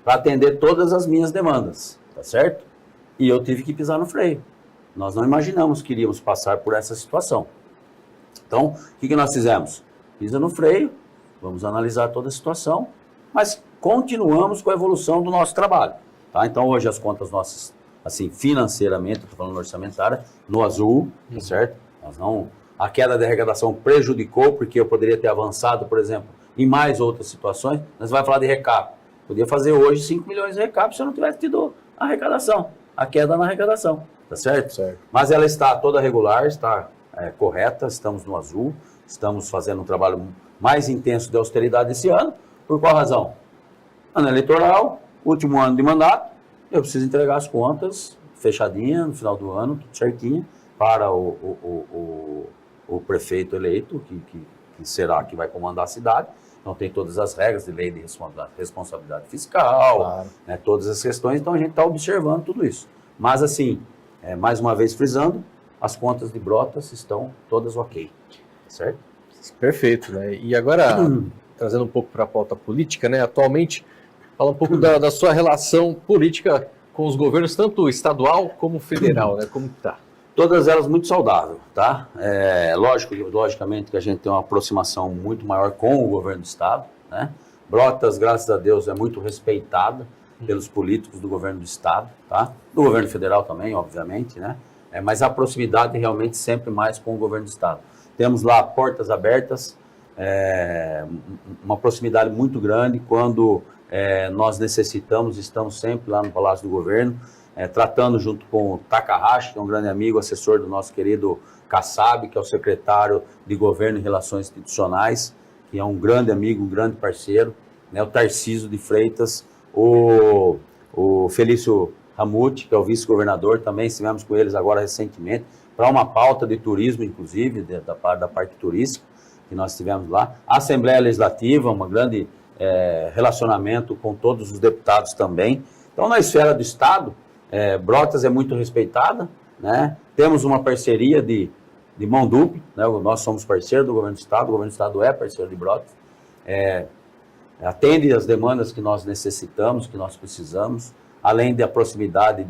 para atender todas as minhas demandas, tá certo? E eu tive que pisar no freio. Nós não imaginamos que iríamos passar por essa situação. Então, o que nós fizemos? Pisa no freio, vamos analisar toda a situação, mas continuamos com a evolução do nosso trabalho. Tá? Então, hoje as contas nossas assim, financeiramente, estou falando orçamentária, no azul, certo? Nós não, a queda de arrecadação prejudicou, porque eu poderia ter avançado, por exemplo, em mais outras situações. Nós vamos falar de recap. Podia fazer hoje 5 milhões de recap se eu não tivesse tido a arrecadação, a queda na arrecadação, tá certo? Certo. Mas ela está toda regular, está correta, estamos no azul, estamos fazendo um trabalho mais intenso de austeridade esse ano. Por qual razão? Ano eleitoral, último ano de mandato, eu preciso entregar as contas fechadinha no final do ano, tudo certinho, para o prefeito eleito, que será que vai comandar a cidade. Então tem todas as regras de lei de responsabilidade fiscal, Claro. né, todas as questões, então a gente está observando tudo isso. Mas assim, mais uma vez frisando, as contas de Brotas estão todas ok, certo? Perfeito, né? E agora, trazendo um pouco para a pauta política, né? Atualmente, fala um pouco da sua relação política com os governos, tanto estadual como federal, né? Como que tá? Todas elas muito saudáveis, tá? Logicamente que a gente tem uma aproximação muito maior com o governo do estado, né? Brotas, graças a Deus, é muito respeitada pelos políticos do governo do estado, tá? Do governo federal também, obviamente, né? Mas a proximidade realmente sempre mais com o governo do estado. Temos lá portas abertas, uma proximidade muito grande. Quando nós necessitamos, estamos sempre lá no Palácio do Governo, tratando junto com o Takahashi, que é um grande amigo, assessor do nosso querido Kassab, que é o secretário de Governo e Relações Institucionais, que é um grande amigo, um grande parceiro, né? O Tarcísio de Freitas, o Felício Ramute, que é o vice-governador, também estivemos com eles agora recentemente, para uma pauta de turismo, inclusive, da parte turística, que nós tivemos lá. A Assembleia Legislativa, um grande relacionamento com todos os deputados também. Então, na esfera do Estado, Brotas é muito respeitada, né? Temos uma parceria de mão dupla, né? Nós somos parceiros do Governo do Estado, o Governo do Estado é parceiro de Brotas, atende as demandas que nós necessitamos, que nós precisamos, além da proximidade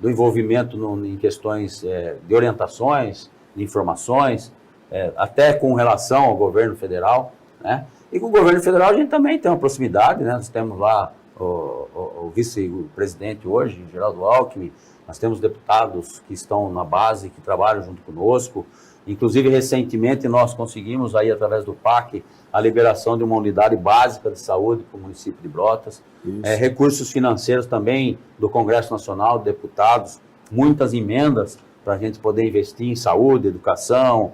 do envolvimento em questões de orientações, de informações, até com relação ao governo federal, né? E com o governo federal a gente também tem uma proximidade, né? Nós temos lá o vice-presidente hoje, Geraldo Alckmin, nós temos deputados que estão na base, que trabalham junto conosco. Inclusive, recentemente, nós conseguimos, aí através do PAC, a liberação de uma unidade básica de saúde para o município de Brotas. Recursos financeiros também do Congresso Nacional, deputados, muitas emendas para a gente poder investir em saúde, educação,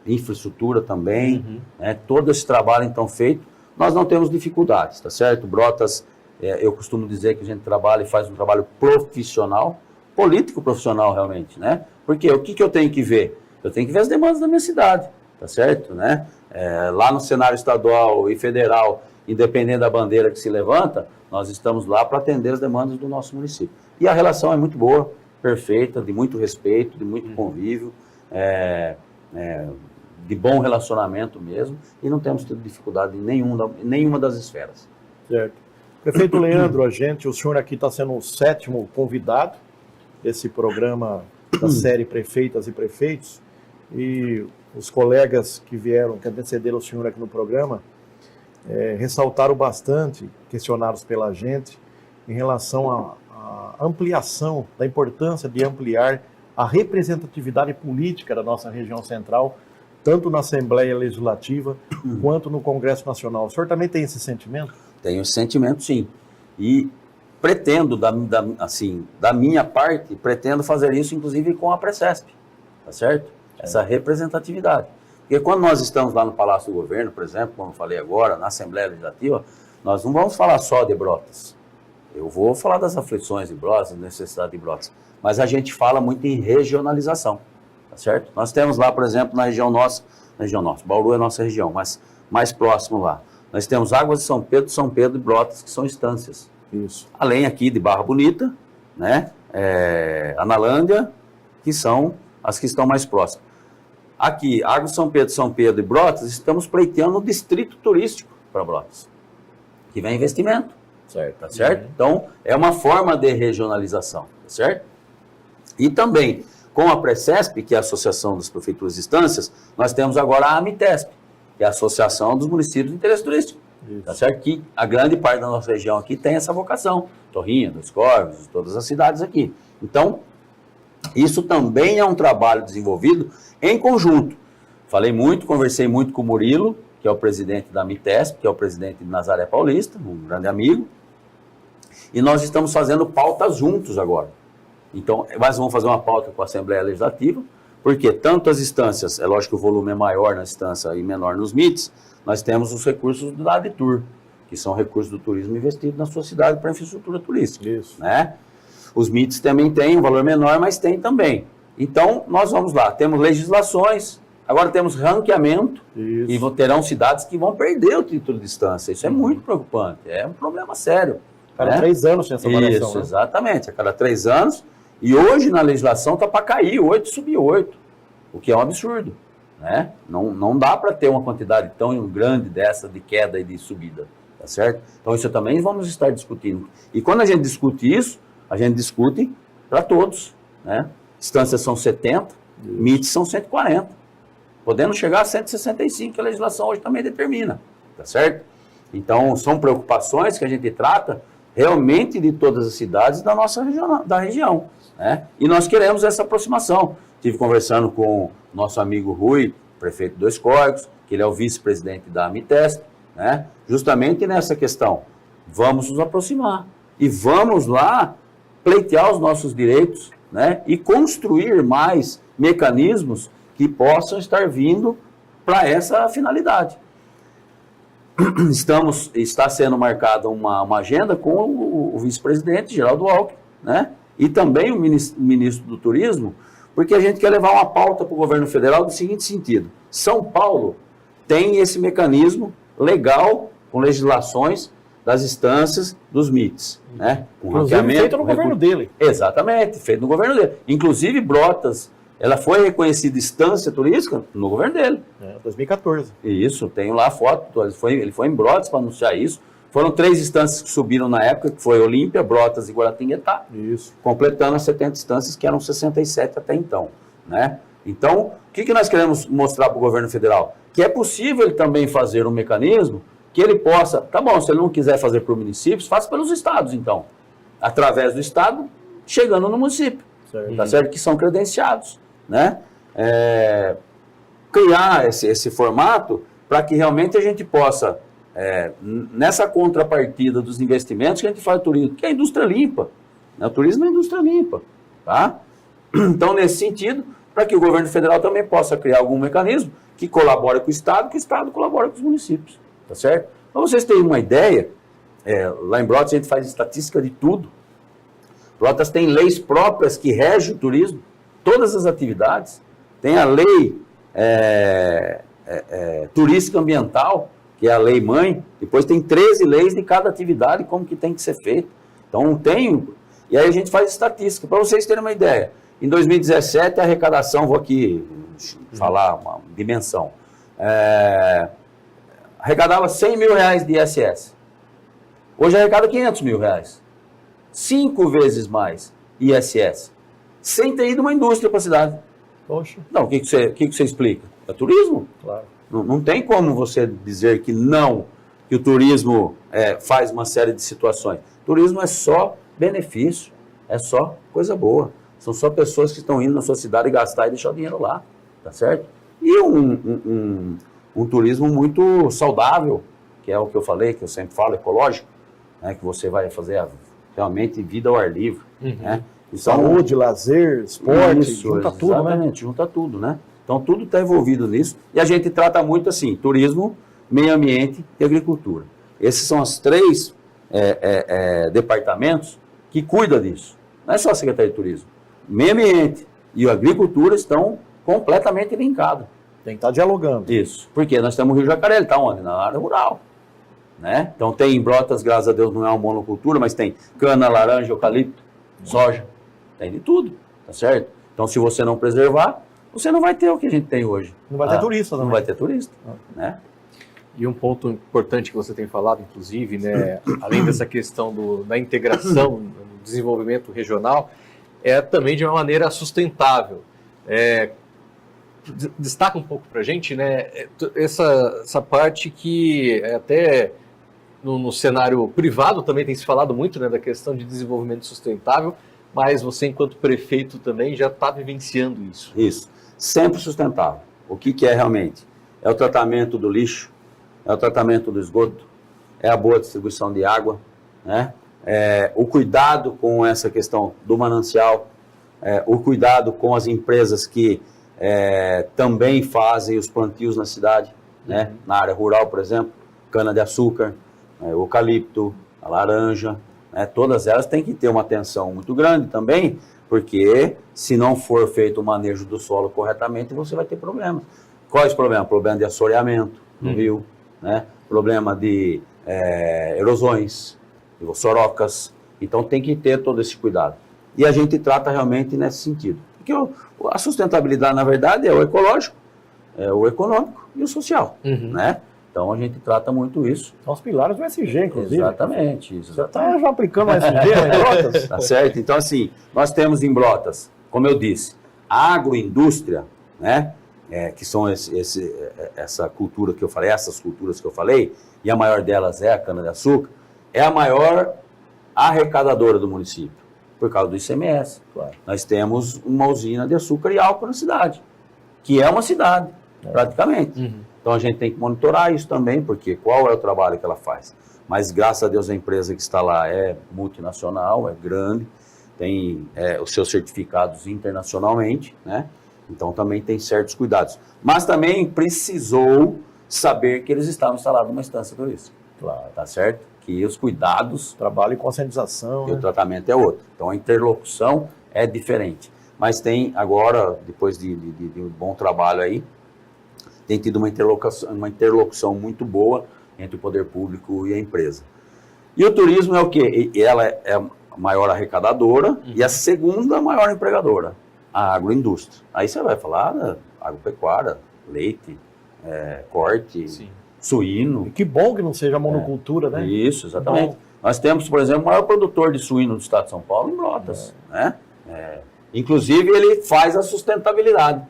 infraestrutura também. Todo esse trabalho, então, feito. Nós não temos dificuldades, tá certo? Brotas, eu costumo dizer que a gente trabalha e faz um trabalho profissional, político profissional realmente, né? Porque o que eu tenho que ver? Eu tenho que ver as demandas da minha cidade, tá certo, né? Lá no cenário estadual e federal, independente da bandeira que se levanta, nós estamos lá para atender as demandas do nosso município. E a relação é muito boa, perfeita, de muito respeito, de muito convívio, de bom relacionamento mesmo, e não temos tido dificuldade em nenhuma das esferas. Certo. Prefeito Leandro, o senhor aqui está sendo o 7º convidado desse programa da série Prefeitas e Prefeitos, e os colegas que antecederam o senhor aqui no programa, ressaltaram bastante, questionados pela gente, em relação à ampliação, da importância de ampliar a representatividade política da nossa região central, tanto na Assembleia Legislativa quanto no Congresso Nacional. O senhor também tem esse sentimento? Tenho esse sentimento, sim. E pretendo, da minha parte, pretendo fazer isso, inclusive, com a Precesp, tá certo? Essa representatividade. Porque quando nós estamos lá no Palácio do Governo, por exemplo, como eu falei agora, na Assembleia Legislativa, nós não vamos falar só de Brotas. Eu vou falar das aflições de Brotas, da necessidade de Brotas. Mas a gente fala muito em regionalização, tá certo? Nós temos lá, por exemplo, na região nossa, Bauru é a nossa região, mas mais próximo lá. Nós temos Águas de São Pedro e Brotas, que são instâncias. Isso. Além aqui de Barra Bonita, né? Analândia, que são as que estão mais próximas. Aqui, Águas de São Pedro e Brotas, estamos pleiteando o distrito turístico para Brotas, que vem investimento. Certo. Tá certo? Então, é uma forma de regionalização, tá certo? E também, com a Precesp, que é a Associação das Prefeituras e Instâncias, nós temos agora a AMITESP, que é a Associação dos Municípios de Interesse Turístico. Isso. Tá certo? Que a grande parte da nossa região aqui tem essa vocação. Torrinha, Dois Corvos, todas as cidades aqui. Então, isso também é um trabalho desenvolvido em conjunto. Conversei muito com o Murilo, que é o presidente da Mitesp, que é o presidente de Nazaré Paulista, um grande amigo. E nós estamos fazendo pautas juntos agora. Então, nós vamos fazer uma pauta com a Assembleia Legislativa, porque tanto as instâncias, é lógico que o volume é maior na instância e menor nos MITs, nós temos os recursos da ADTUR, que são recursos do turismo investido na sua cidade para infraestrutura turística. Isso. Né? Os MITs também têm um valor menor, mas tem também. Então, nós vamos lá, temos legislações, agora temos ranqueamento, Isso. e terão cidades que vão perder o título de distância. Isso é muito preocupante, é um problema sério. Cada né? 3 anos tem essa variação. Isso, né? exatamente, a cada 3 anos. E hoje na legislação está para cair 8 subir 8, o que é um absurdo. Né? Não dá para ter uma quantidade tão grande dessa de queda e de subida, tá certo? Então isso também vamos estar discutindo. E quando a gente discute isso, a gente discute para todos. Né? Distâncias são 70, MITs são 140, podendo chegar a 165, que a legislação hoje também determina, tá certo? Então são preocupações que a gente trata realmente de todas as cidades da nossa região. Né? E nós queremos essa aproximação. Estive conversando com o nosso amigo Rui, prefeito de Dois Corvos, que ele é o vice-presidente da Mitesp, né? Justamente nessa questão. Vamos nos aproximar e vamos lá pleitear os nossos direitos, né? E construir mais mecanismos que possam estar vindo para essa finalidade. Está sendo marcada uma agenda com o vice-presidente, Geraldo Alckmin, né? E também o ministro do Turismo, porque a gente quer levar uma pauta para o governo federal do seguinte sentido: São Paulo tem esse mecanismo legal com legislações das instâncias dos MITs, né? Com Inclusive feito no governo dele. Exatamente, feito no governo dele. Inclusive Brotas, ela foi reconhecida instância turística no governo dele. 2014. Isso, tenho lá a foto, ele foi em Brotas para anunciar isso. Foram 3 instâncias que subiram na época, que foi Olímpia, Brotas e Guaratinguetá, Isso. completando as 70 instâncias, que eram 67 até então. Né? Então, o que nós queremos mostrar para o governo federal? Que é possível ele também fazer um mecanismo que ele possa, tá bom, se ele não quiser fazer por municípios, faça pelos estados, então. Através do estado, chegando no município. Certo. Tá certo? Que são credenciados. Né? Criar esse formato para que realmente a gente possa, nessa contrapartida dos investimentos que a gente faz no turismo, que é a indústria limpa. Né? O turismo é indústria limpa. Tá? Então, nesse sentido, para que o governo federal também possa criar algum mecanismo que colabore com o Estado, que o Estado colabore com os municípios. Tá certo? Para vocês terem uma ideia, lá em Brotas a gente faz estatística de tudo. Brotas tem leis próprias que regem o turismo, todas as atividades. Tem a lei turística ambiental, que é a lei mãe. Depois tem 13 leis de cada atividade, como que tem que ser feito. Então e aí a gente faz estatística. Para vocês terem uma ideia, em 2017 a arrecadação, vou aqui falar uma dimensão, arrecadava R$100 mil de ISS. Hoje arrecada R$500 mil. 5 vezes mais ISS. Sem ter ido uma indústria para a cidade. Poxa. Não, o que você explica? É turismo. Claro. Não tem como você dizer que não, que o turismo faz uma série de situações. Turismo é só benefício, é só coisa boa. São só pessoas que estão indo na sua cidade gastar e deixar o dinheiro lá, tá certo? E um turismo muito saudável, que é o que eu falei, que eu sempre falo, ecológico, né, que você vai fazer realmente vida ao ar livre. Né? Então, Saúde, lazer, esporte, isso, junta tudo, né? exatamente, junta tudo, né? Então tudo está envolvido nisso. E a gente trata muito assim, turismo, meio ambiente e agricultura. Esses são os 3 departamentos que cuidam disso. Não é só a Secretaria de Turismo. Meio ambiente e a agricultura estão completamente linkados. Tem que estar dialogando. Isso. Porque nós temos o Rio Jacaré, ele está onde? Na área rural. Né? Então tem Brotas, graças a Deus, não é uma monocultura, mas tem cana, laranja, eucalipto, soja, tem de tudo, tá certo? Então se você não preservar, você não vai ter o que a gente tem hoje. Não vai ter turista também. Não vai ter turista, né? E um ponto importante que você tem falado, inclusive, né, além dessa questão da integração, do desenvolvimento regional, é também de uma maneira sustentável. Destaca um pouco para a gente, né, essa parte que é até no cenário privado também tem se falado muito, né, da questão de desenvolvimento sustentável, mas você, enquanto prefeito, também já está vivenciando isso. Isso. Sempre sustentável. O que é realmente? É o tratamento do lixo, é o tratamento do esgoto, é a boa distribuição de água, né? O cuidado com essa questão do manancial, o cuidado com as empresas que também fazem os plantios na cidade, né? Na área rural, por exemplo, cana-de-açúcar, eucalipto, a laranja, né? Todas elas têm que ter uma atenção muito grande também, porque se não for feito o manejo do solo corretamente, você vai ter problemas. Quais problemas? Problema de assoreamento no rio, né? Problema de erosões, de sorocas. Então tem que ter todo esse cuidado. E a gente trata realmente nesse sentido. Porque a sustentabilidade, na verdade, é o ecológico, é o econômico e o social, né? Então a gente trata muito isso. São os pilares do SG, inclusive. Exatamente. Isso, Você está já aplicando o SG em Brotas? Tá certo? Então, assim, nós temos em Brotas, como eu disse, a agroindústria, né? Que são essa cultura que eu falei, essas culturas que eu falei, e a maior delas é a cana-de-açúcar, é a maior arrecadadora do município, por causa do ICMS. Claro. Nós temos uma usina de açúcar e álcool na cidade, que é uma cidade, praticamente. Então a gente tem que monitorar isso também, porque qual é o trabalho que ela faz? Mas graças a Deus a empresa que está lá é multinacional, é grande, tem os seus certificados internacionalmente, né? Então também tem certos cuidados. Mas também precisou saber que eles estavam instalados numa instância turística. Claro. Tá certo? Que os cuidados... Trabalho e conscientização. E o tratamento é outro. Então a interlocução é diferente. Mas tem agora, depois de um bom trabalho aí, tem tido uma interlocução muito boa entre o poder público e a empresa. E o turismo é o quê? Ela é a maior arrecadadora e a segunda maior empregadora, a agroindústria. Aí você vai falar agropecuária, leite, corte, Sim. suíno. E que bom que não seja monocultura, né? Isso, exatamente. Nós temos, por exemplo, o maior produtor de suíno do estado de São Paulo em Brotas, né? Inclusive, ele faz a sustentabilidade,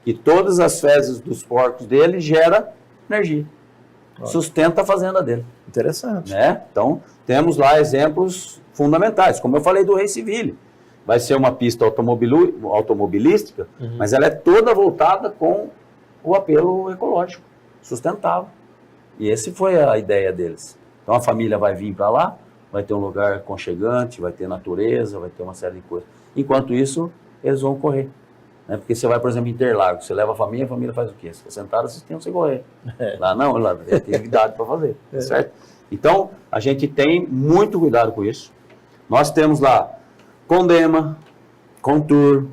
que todas as fezes dos porcos dele gera energia. Sustenta a fazenda dele. Interessante. Né? Então, temos lá exemplos fundamentais, como eu falei do Raceville. Vai ser uma pista automobilística, mas ela é toda voltada com o apelo ecológico, sustentável. E essa foi a ideia deles. Então, a família vai vir para lá, vai ter um lugar aconchegante, vai ter natureza, vai ter uma série de coisas. Enquanto isso, eles vão correr. Né? Porque você vai, por exemplo, em Interlagos, você leva a família faz o quê? Você fica sentado assistindo você correr. Lá não, lá tem atividade para fazer, certo? Então, a gente tem muito cuidado com isso. Nós temos lá Condema, Contur,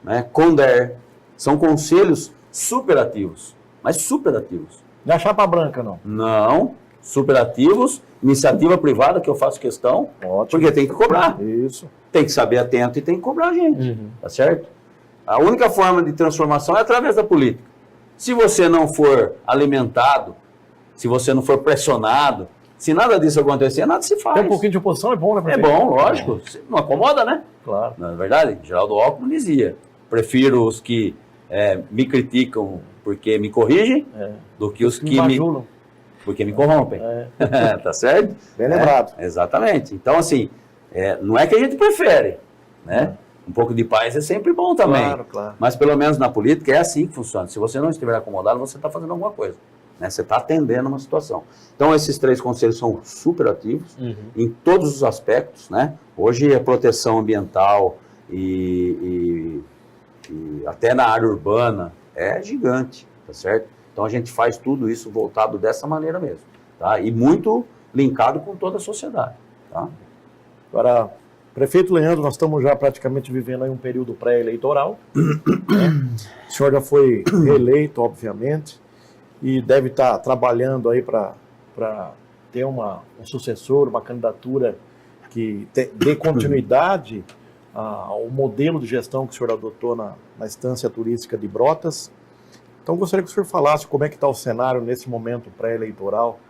né, Conder, são conselhos superativos, mas superativos. Não é chapa branca, não. Não, superativos, iniciativa privada, que eu faço questão, Ótimo. porque tem que cobrar. Isso. Tem que saber atento e tem que cobrar a gente, tá certo? A única forma de transformação é através da política. Se você não for alimentado, se você não for pressionado, se nada disso acontecer, nada se faz. Tem um pouquinho de oposição, é bom, né, É prefeito? bom, lógico. Não acomoda, né? Claro. Na verdade, Geraldo Alckmin dizia, prefiro os que me criticam porque me corrigem, do que os que me bajulam. porque me corrompem. Tá certo? Bem lembrado. Exatamente. Então, assim, não é que a gente prefere, né? Um pouco de paz é sempre bom também. Claro, claro. Mas pelo menos na política é assim que funciona. Se você não estiver acomodado, você está fazendo alguma coisa. Né? Você está atendendo uma situação. Então, esses 3 conselhos são super ativos em todos os aspectos. Né? Hoje, a proteção ambiental e até na área urbana é gigante, tá certo? Então, a gente faz tudo isso voltado dessa maneira mesmo. Tá? E muito linkado com toda a sociedade. Tá? Agora, prefeito Leandro, nós estamos já praticamente vivendo aí um período pré-eleitoral. Né? O senhor já foi reeleito, obviamente, e deve estar trabalhando aí para ter um sucessor, uma candidatura que dê continuidade ao modelo de gestão que o senhor adotou na instância turística de Brotas. Então, gostaria que o senhor falasse como é que está o cenário nesse momento pré-eleitoral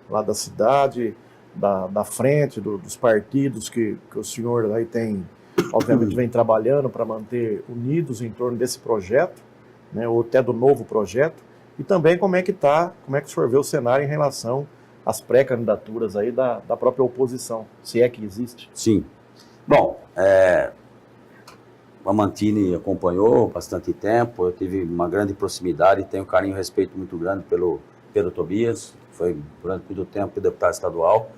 lá da cidade, da frente, dos partidos que o senhor aí tem, obviamente, vem trabalhando para manter unidos em torno desse projeto, né, ou até do novo projeto, e também como é que o senhor vê o cenário em relação as pré-candidaturas aí da própria oposição, se é que existe. Sim. Bom, a Mantini acompanhou bastante tempo, eu tive uma grande proximidade e tenho um carinho e respeito muito grande pelo Pedro Tobias, que foi durante muito tempo deputado estadual.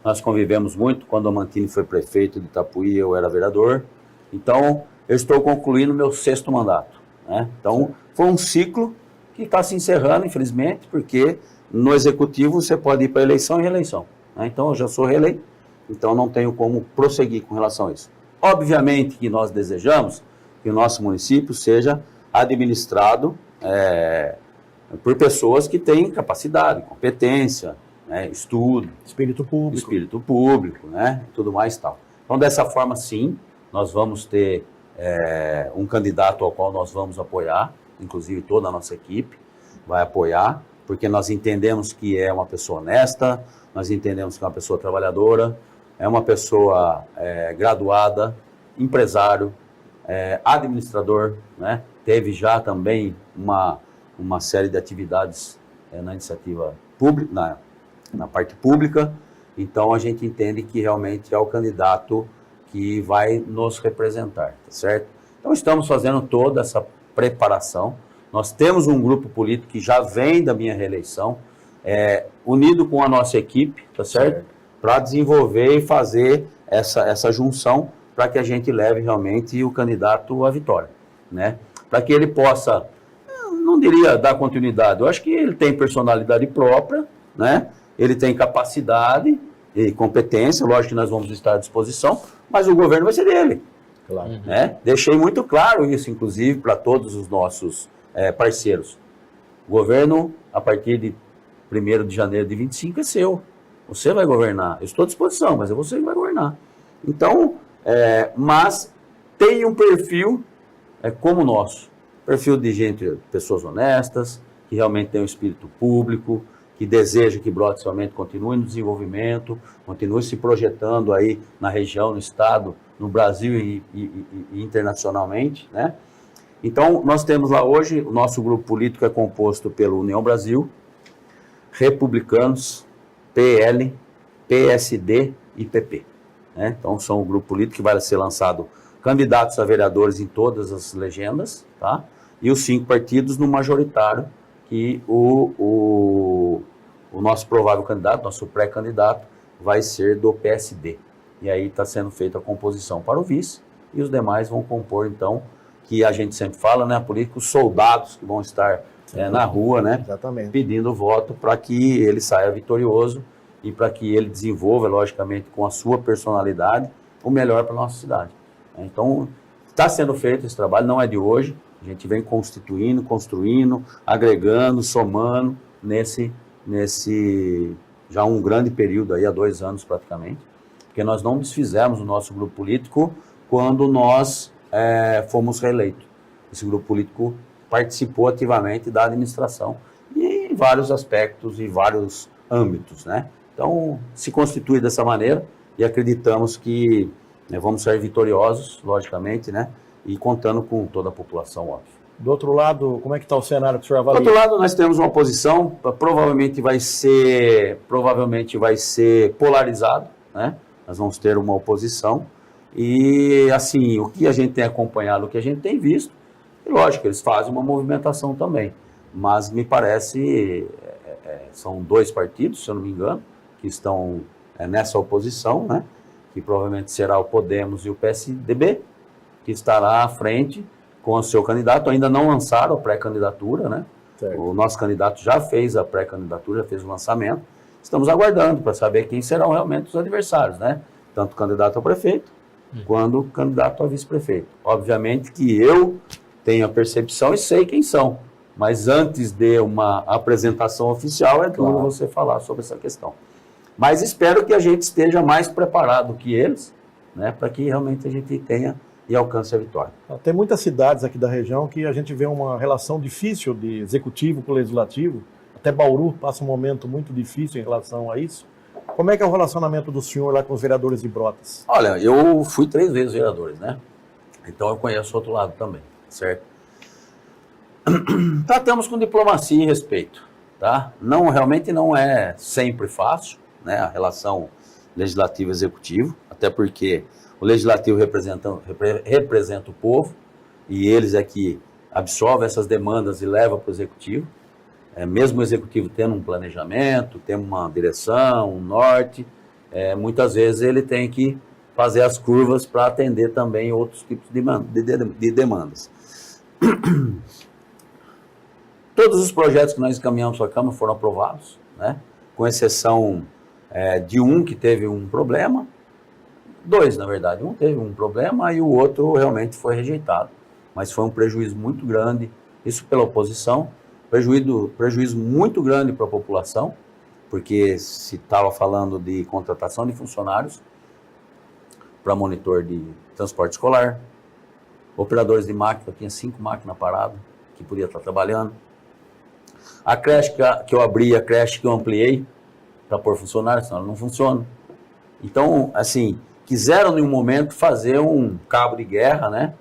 Nós convivemos muito, quando a Mantini foi prefeito de Itapuí, eu era vereador. Então, eu estou concluindo meu 6º mandato, né? Então, foi um ciclo que está se encerrando, infelizmente, porque no executivo você pode ir para eleição e reeleição, né? Então, eu já sou reeleito, então não tenho como prosseguir com relação a isso. Obviamente que nós desejamos que o nosso município seja administrado por pessoas que têm capacidade, competência, né, estudo, Espírito público, né, tudo mais e tal. Então, dessa forma, sim, nós vamos ter um candidato ao qual nós vamos apoiar, inclusive toda a nossa equipe vai apoiar, porque nós entendemos que é uma pessoa honesta, nós entendemos que é uma pessoa trabalhadora, é uma pessoa graduada, empresário, administrador, né? Teve já também uma série de atividades na iniciativa pública, na parte pública. Então, a gente entende que realmente é o candidato que vai nos representar, tá certo? Então, estamos fazendo toda essa preparação. Nós temos um grupo político que já vem da minha reeleição, unido com a nossa equipe, tá certo? Para desenvolver e fazer essa junção para que a gente leve realmente o candidato à vitória, né? Para que ele possa, não diria dar continuidade, eu acho que ele tem personalidade própria, né? Ele tem capacidade e competência, lógico que nós vamos estar à disposição, mas o governo vai ser dele. Claro. Né? Deixei muito claro isso, inclusive, para todos os nossos parceiros. O governo, a partir de 1º de janeiro de 25, é seu. Você vai governar. Eu estou à disposição, mas é você que vai governar. Então, mas tem um perfil como o nosso. Perfil de gente, pessoas honestas, que realmente tem um espírito público, que deseja que Brotas realmente continue no desenvolvimento, continue se projetando aí na região, no estado, no Brasil e internacionalmente, né? Então, nós temos lá hoje, o nosso grupo político é composto pelo União Brasil, Republicanos, PL, PSD e PP. Né? Então, são um grupo político que vai ser lançado candidatos a vereadores em todas as legendas, tá? E os 5 partidos no majoritário, que o nosso provável candidato, nosso pré-candidato, vai ser do PSD. E aí está sendo feita a composição para o vice, e os demais vão compor, então, que a gente sempre fala, né, políticos soldados que vão estar na rua, né, Exatamente. pedindo voto para que ele saia vitorioso e para que ele desenvolva, logicamente, com a sua personalidade, o melhor para a nossa cidade. Então, está sendo feito esse trabalho, não é de hoje, a gente vem constituindo, construindo, agregando, somando nesse já um grande período, aí, há 2 anos praticamente, porque nós não desfizemos o nosso grupo político quando nós fomos reeleitos. Esse grupo político participou ativamente da administração em vários aspectos e vários âmbitos, né? Então, se constitui dessa maneira e acreditamos que vamos ser vitoriosos, logicamente, né? E contando com toda a população, óbvio. Do outro lado, como é que está o cenário que o senhor avalia? Do outro lado, nós temos uma oposição, provavelmente vai ser polarizado, né? Nós vamos ter uma oposição e, assim, o que a gente tem acompanhado, o que a gente tem visto, e lógico, eles fazem uma movimentação também, mas me parece, são 2 partidos, se eu não me engano, que estão nessa oposição, né? Que provavelmente será o Podemos e o PSDB, que estará à frente com o seu candidato. Ainda não lançaram a pré-candidatura, né? Certo. O nosso candidato já fez a pré-candidatura, já fez o lançamento. Estamos aguardando para saber quem serão realmente os adversários, né? Tanto o candidato a prefeito, quanto o candidato a vice-prefeito. Obviamente que eu tenho a percepção e sei quem são, mas antes de uma apresentação oficial é duro você falar sobre essa questão. Mas espero que a gente esteja mais preparado que eles, né? Para que realmente a gente tenha e alcance a vitória. Tem muitas cidades aqui da região que a gente vê uma relação difícil de executivo com o legislativo. Até Bauru passa um momento muito difícil em relação a isso. Como é que é o relacionamento do senhor lá com os vereadores de Brotas? Olha, eu fui 3 vezes vereadores, né? Então eu conheço o outro lado também, certo? Tratamos com diplomacia e respeito, tá? Não, realmente não é sempre fácil, né, a relação legislativo-executivo, até porque o legislativo representa o povo e eles é que absorvem essas demandas e levam para o executivo. Mesmo o executivo tendo um planejamento, tendo uma direção, um norte, muitas vezes ele tem que fazer as curvas para atender também outros tipos de demandas. Todos os projetos que nós encaminhamos para a Câmara foram aprovados, né? Com exceção de um que teve um problema, dois, na verdade. Um teve um problema e o outro realmente foi rejeitado. Mas foi um prejuízo muito grande, isso pela oposição, prejuízo muito grande para a população, porque se estava falando de contratação de funcionários para monitor de transporte escolar, operadores de máquina, tinha 5 máquinas paradas, que podia estar trabalhando. A creche que eu abri, a creche que eu ampliei para pôr funcionários, senão ela não funciona. Então, assim, quiseram em um momento fazer um cabo de guerra, né?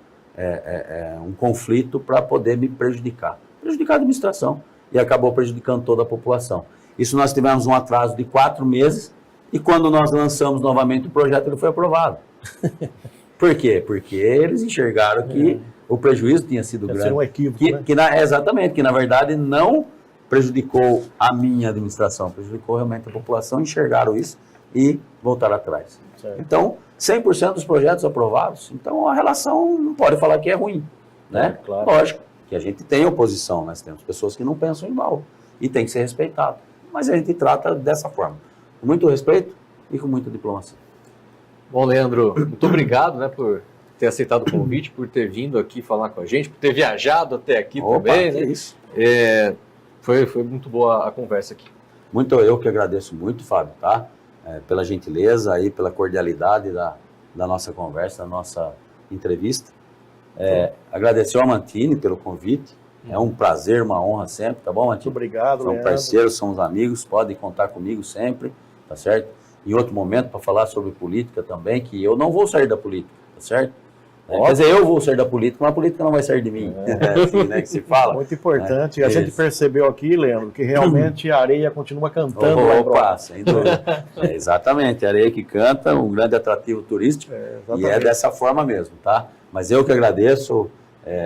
Um conflito para poder me prejudicar a administração, e acabou prejudicando toda a população. Isso nós tivemos um atraso de 4 meses, e quando nós lançamos novamente o projeto, ele foi aprovado. Por quê? Porque eles enxergaram que o prejuízo tinha sido grande. Ser um equívoco, Exatamente, que na verdade não prejudicou a minha administração, prejudicou realmente a população, enxergaram isso e voltaram atrás. Certo. Então, 100% dos projetos aprovados, então a relação não pode falar que é ruim, né? Claro. Lógico que a gente tem oposição, nós temos pessoas que não pensam igual e tem que ser respeitado, mas a gente trata dessa forma, com muito respeito e com muita diplomacia. Bom, Leandro, muito obrigado, né, por ter aceitado o convite, por ter vindo aqui falar com a gente, por ter viajado até aqui também. Que né? Isso. Foi muito boa a conversa aqui. Eu que agradeço muito, Fábio, tá? Pela gentileza aí, pela cordialidade da nossa conversa, da nossa entrevista. Agradecer ao Mantini pelo convite. É um prazer, uma honra sempre, tá bom, Mantini? Muito obrigado, Somos parceiros, somos amigos, podem contar comigo sempre, tá certo? Em outro momento, para falar sobre política também, que eu não vou sair da política, tá certo? Quer dizer, eu vou sair da política, mas a política não vai sair de mim. Assim, né, que se fala. Muito importante. A gente percebeu aqui, Leandro, que realmente a areia continua cantando. Opa, sem dúvida. Exatamente, a areia que canta, um grande atrativo turístico. E é dessa forma mesmo, tá? Mas eu que agradeço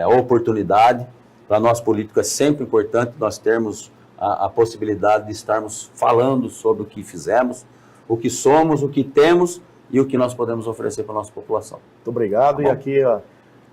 a oportunidade. Para nós políticos é sempre importante nós termos a possibilidade de estarmos falando sobre o que fizemos, o que somos, o que temos e o que nós podemos oferecer para a nossa população. Muito obrigado. Tá e aqui, a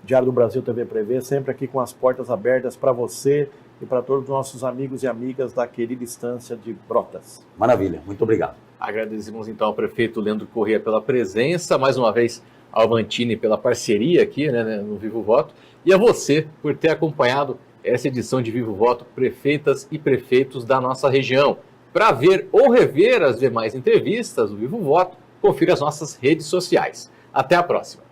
Diário do Brasil TV Prevê, sempre aqui com as portas abertas para você e para todos os nossos amigos e amigas da querida estância de Brotas. Maravilha, muito obrigado. Agradecemos então ao prefeito Leandro Corrêa pela presença, mais uma vez ao Mantini pela parceria aqui, né, no Vivo Voto, e a você por ter acompanhado essa edição de Vivo Voto, prefeitas e prefeitos da nossa região. Para ver ou rever as demais entrevistas do Vivo Voto, confira as nossas redes sociais. Até a próxima!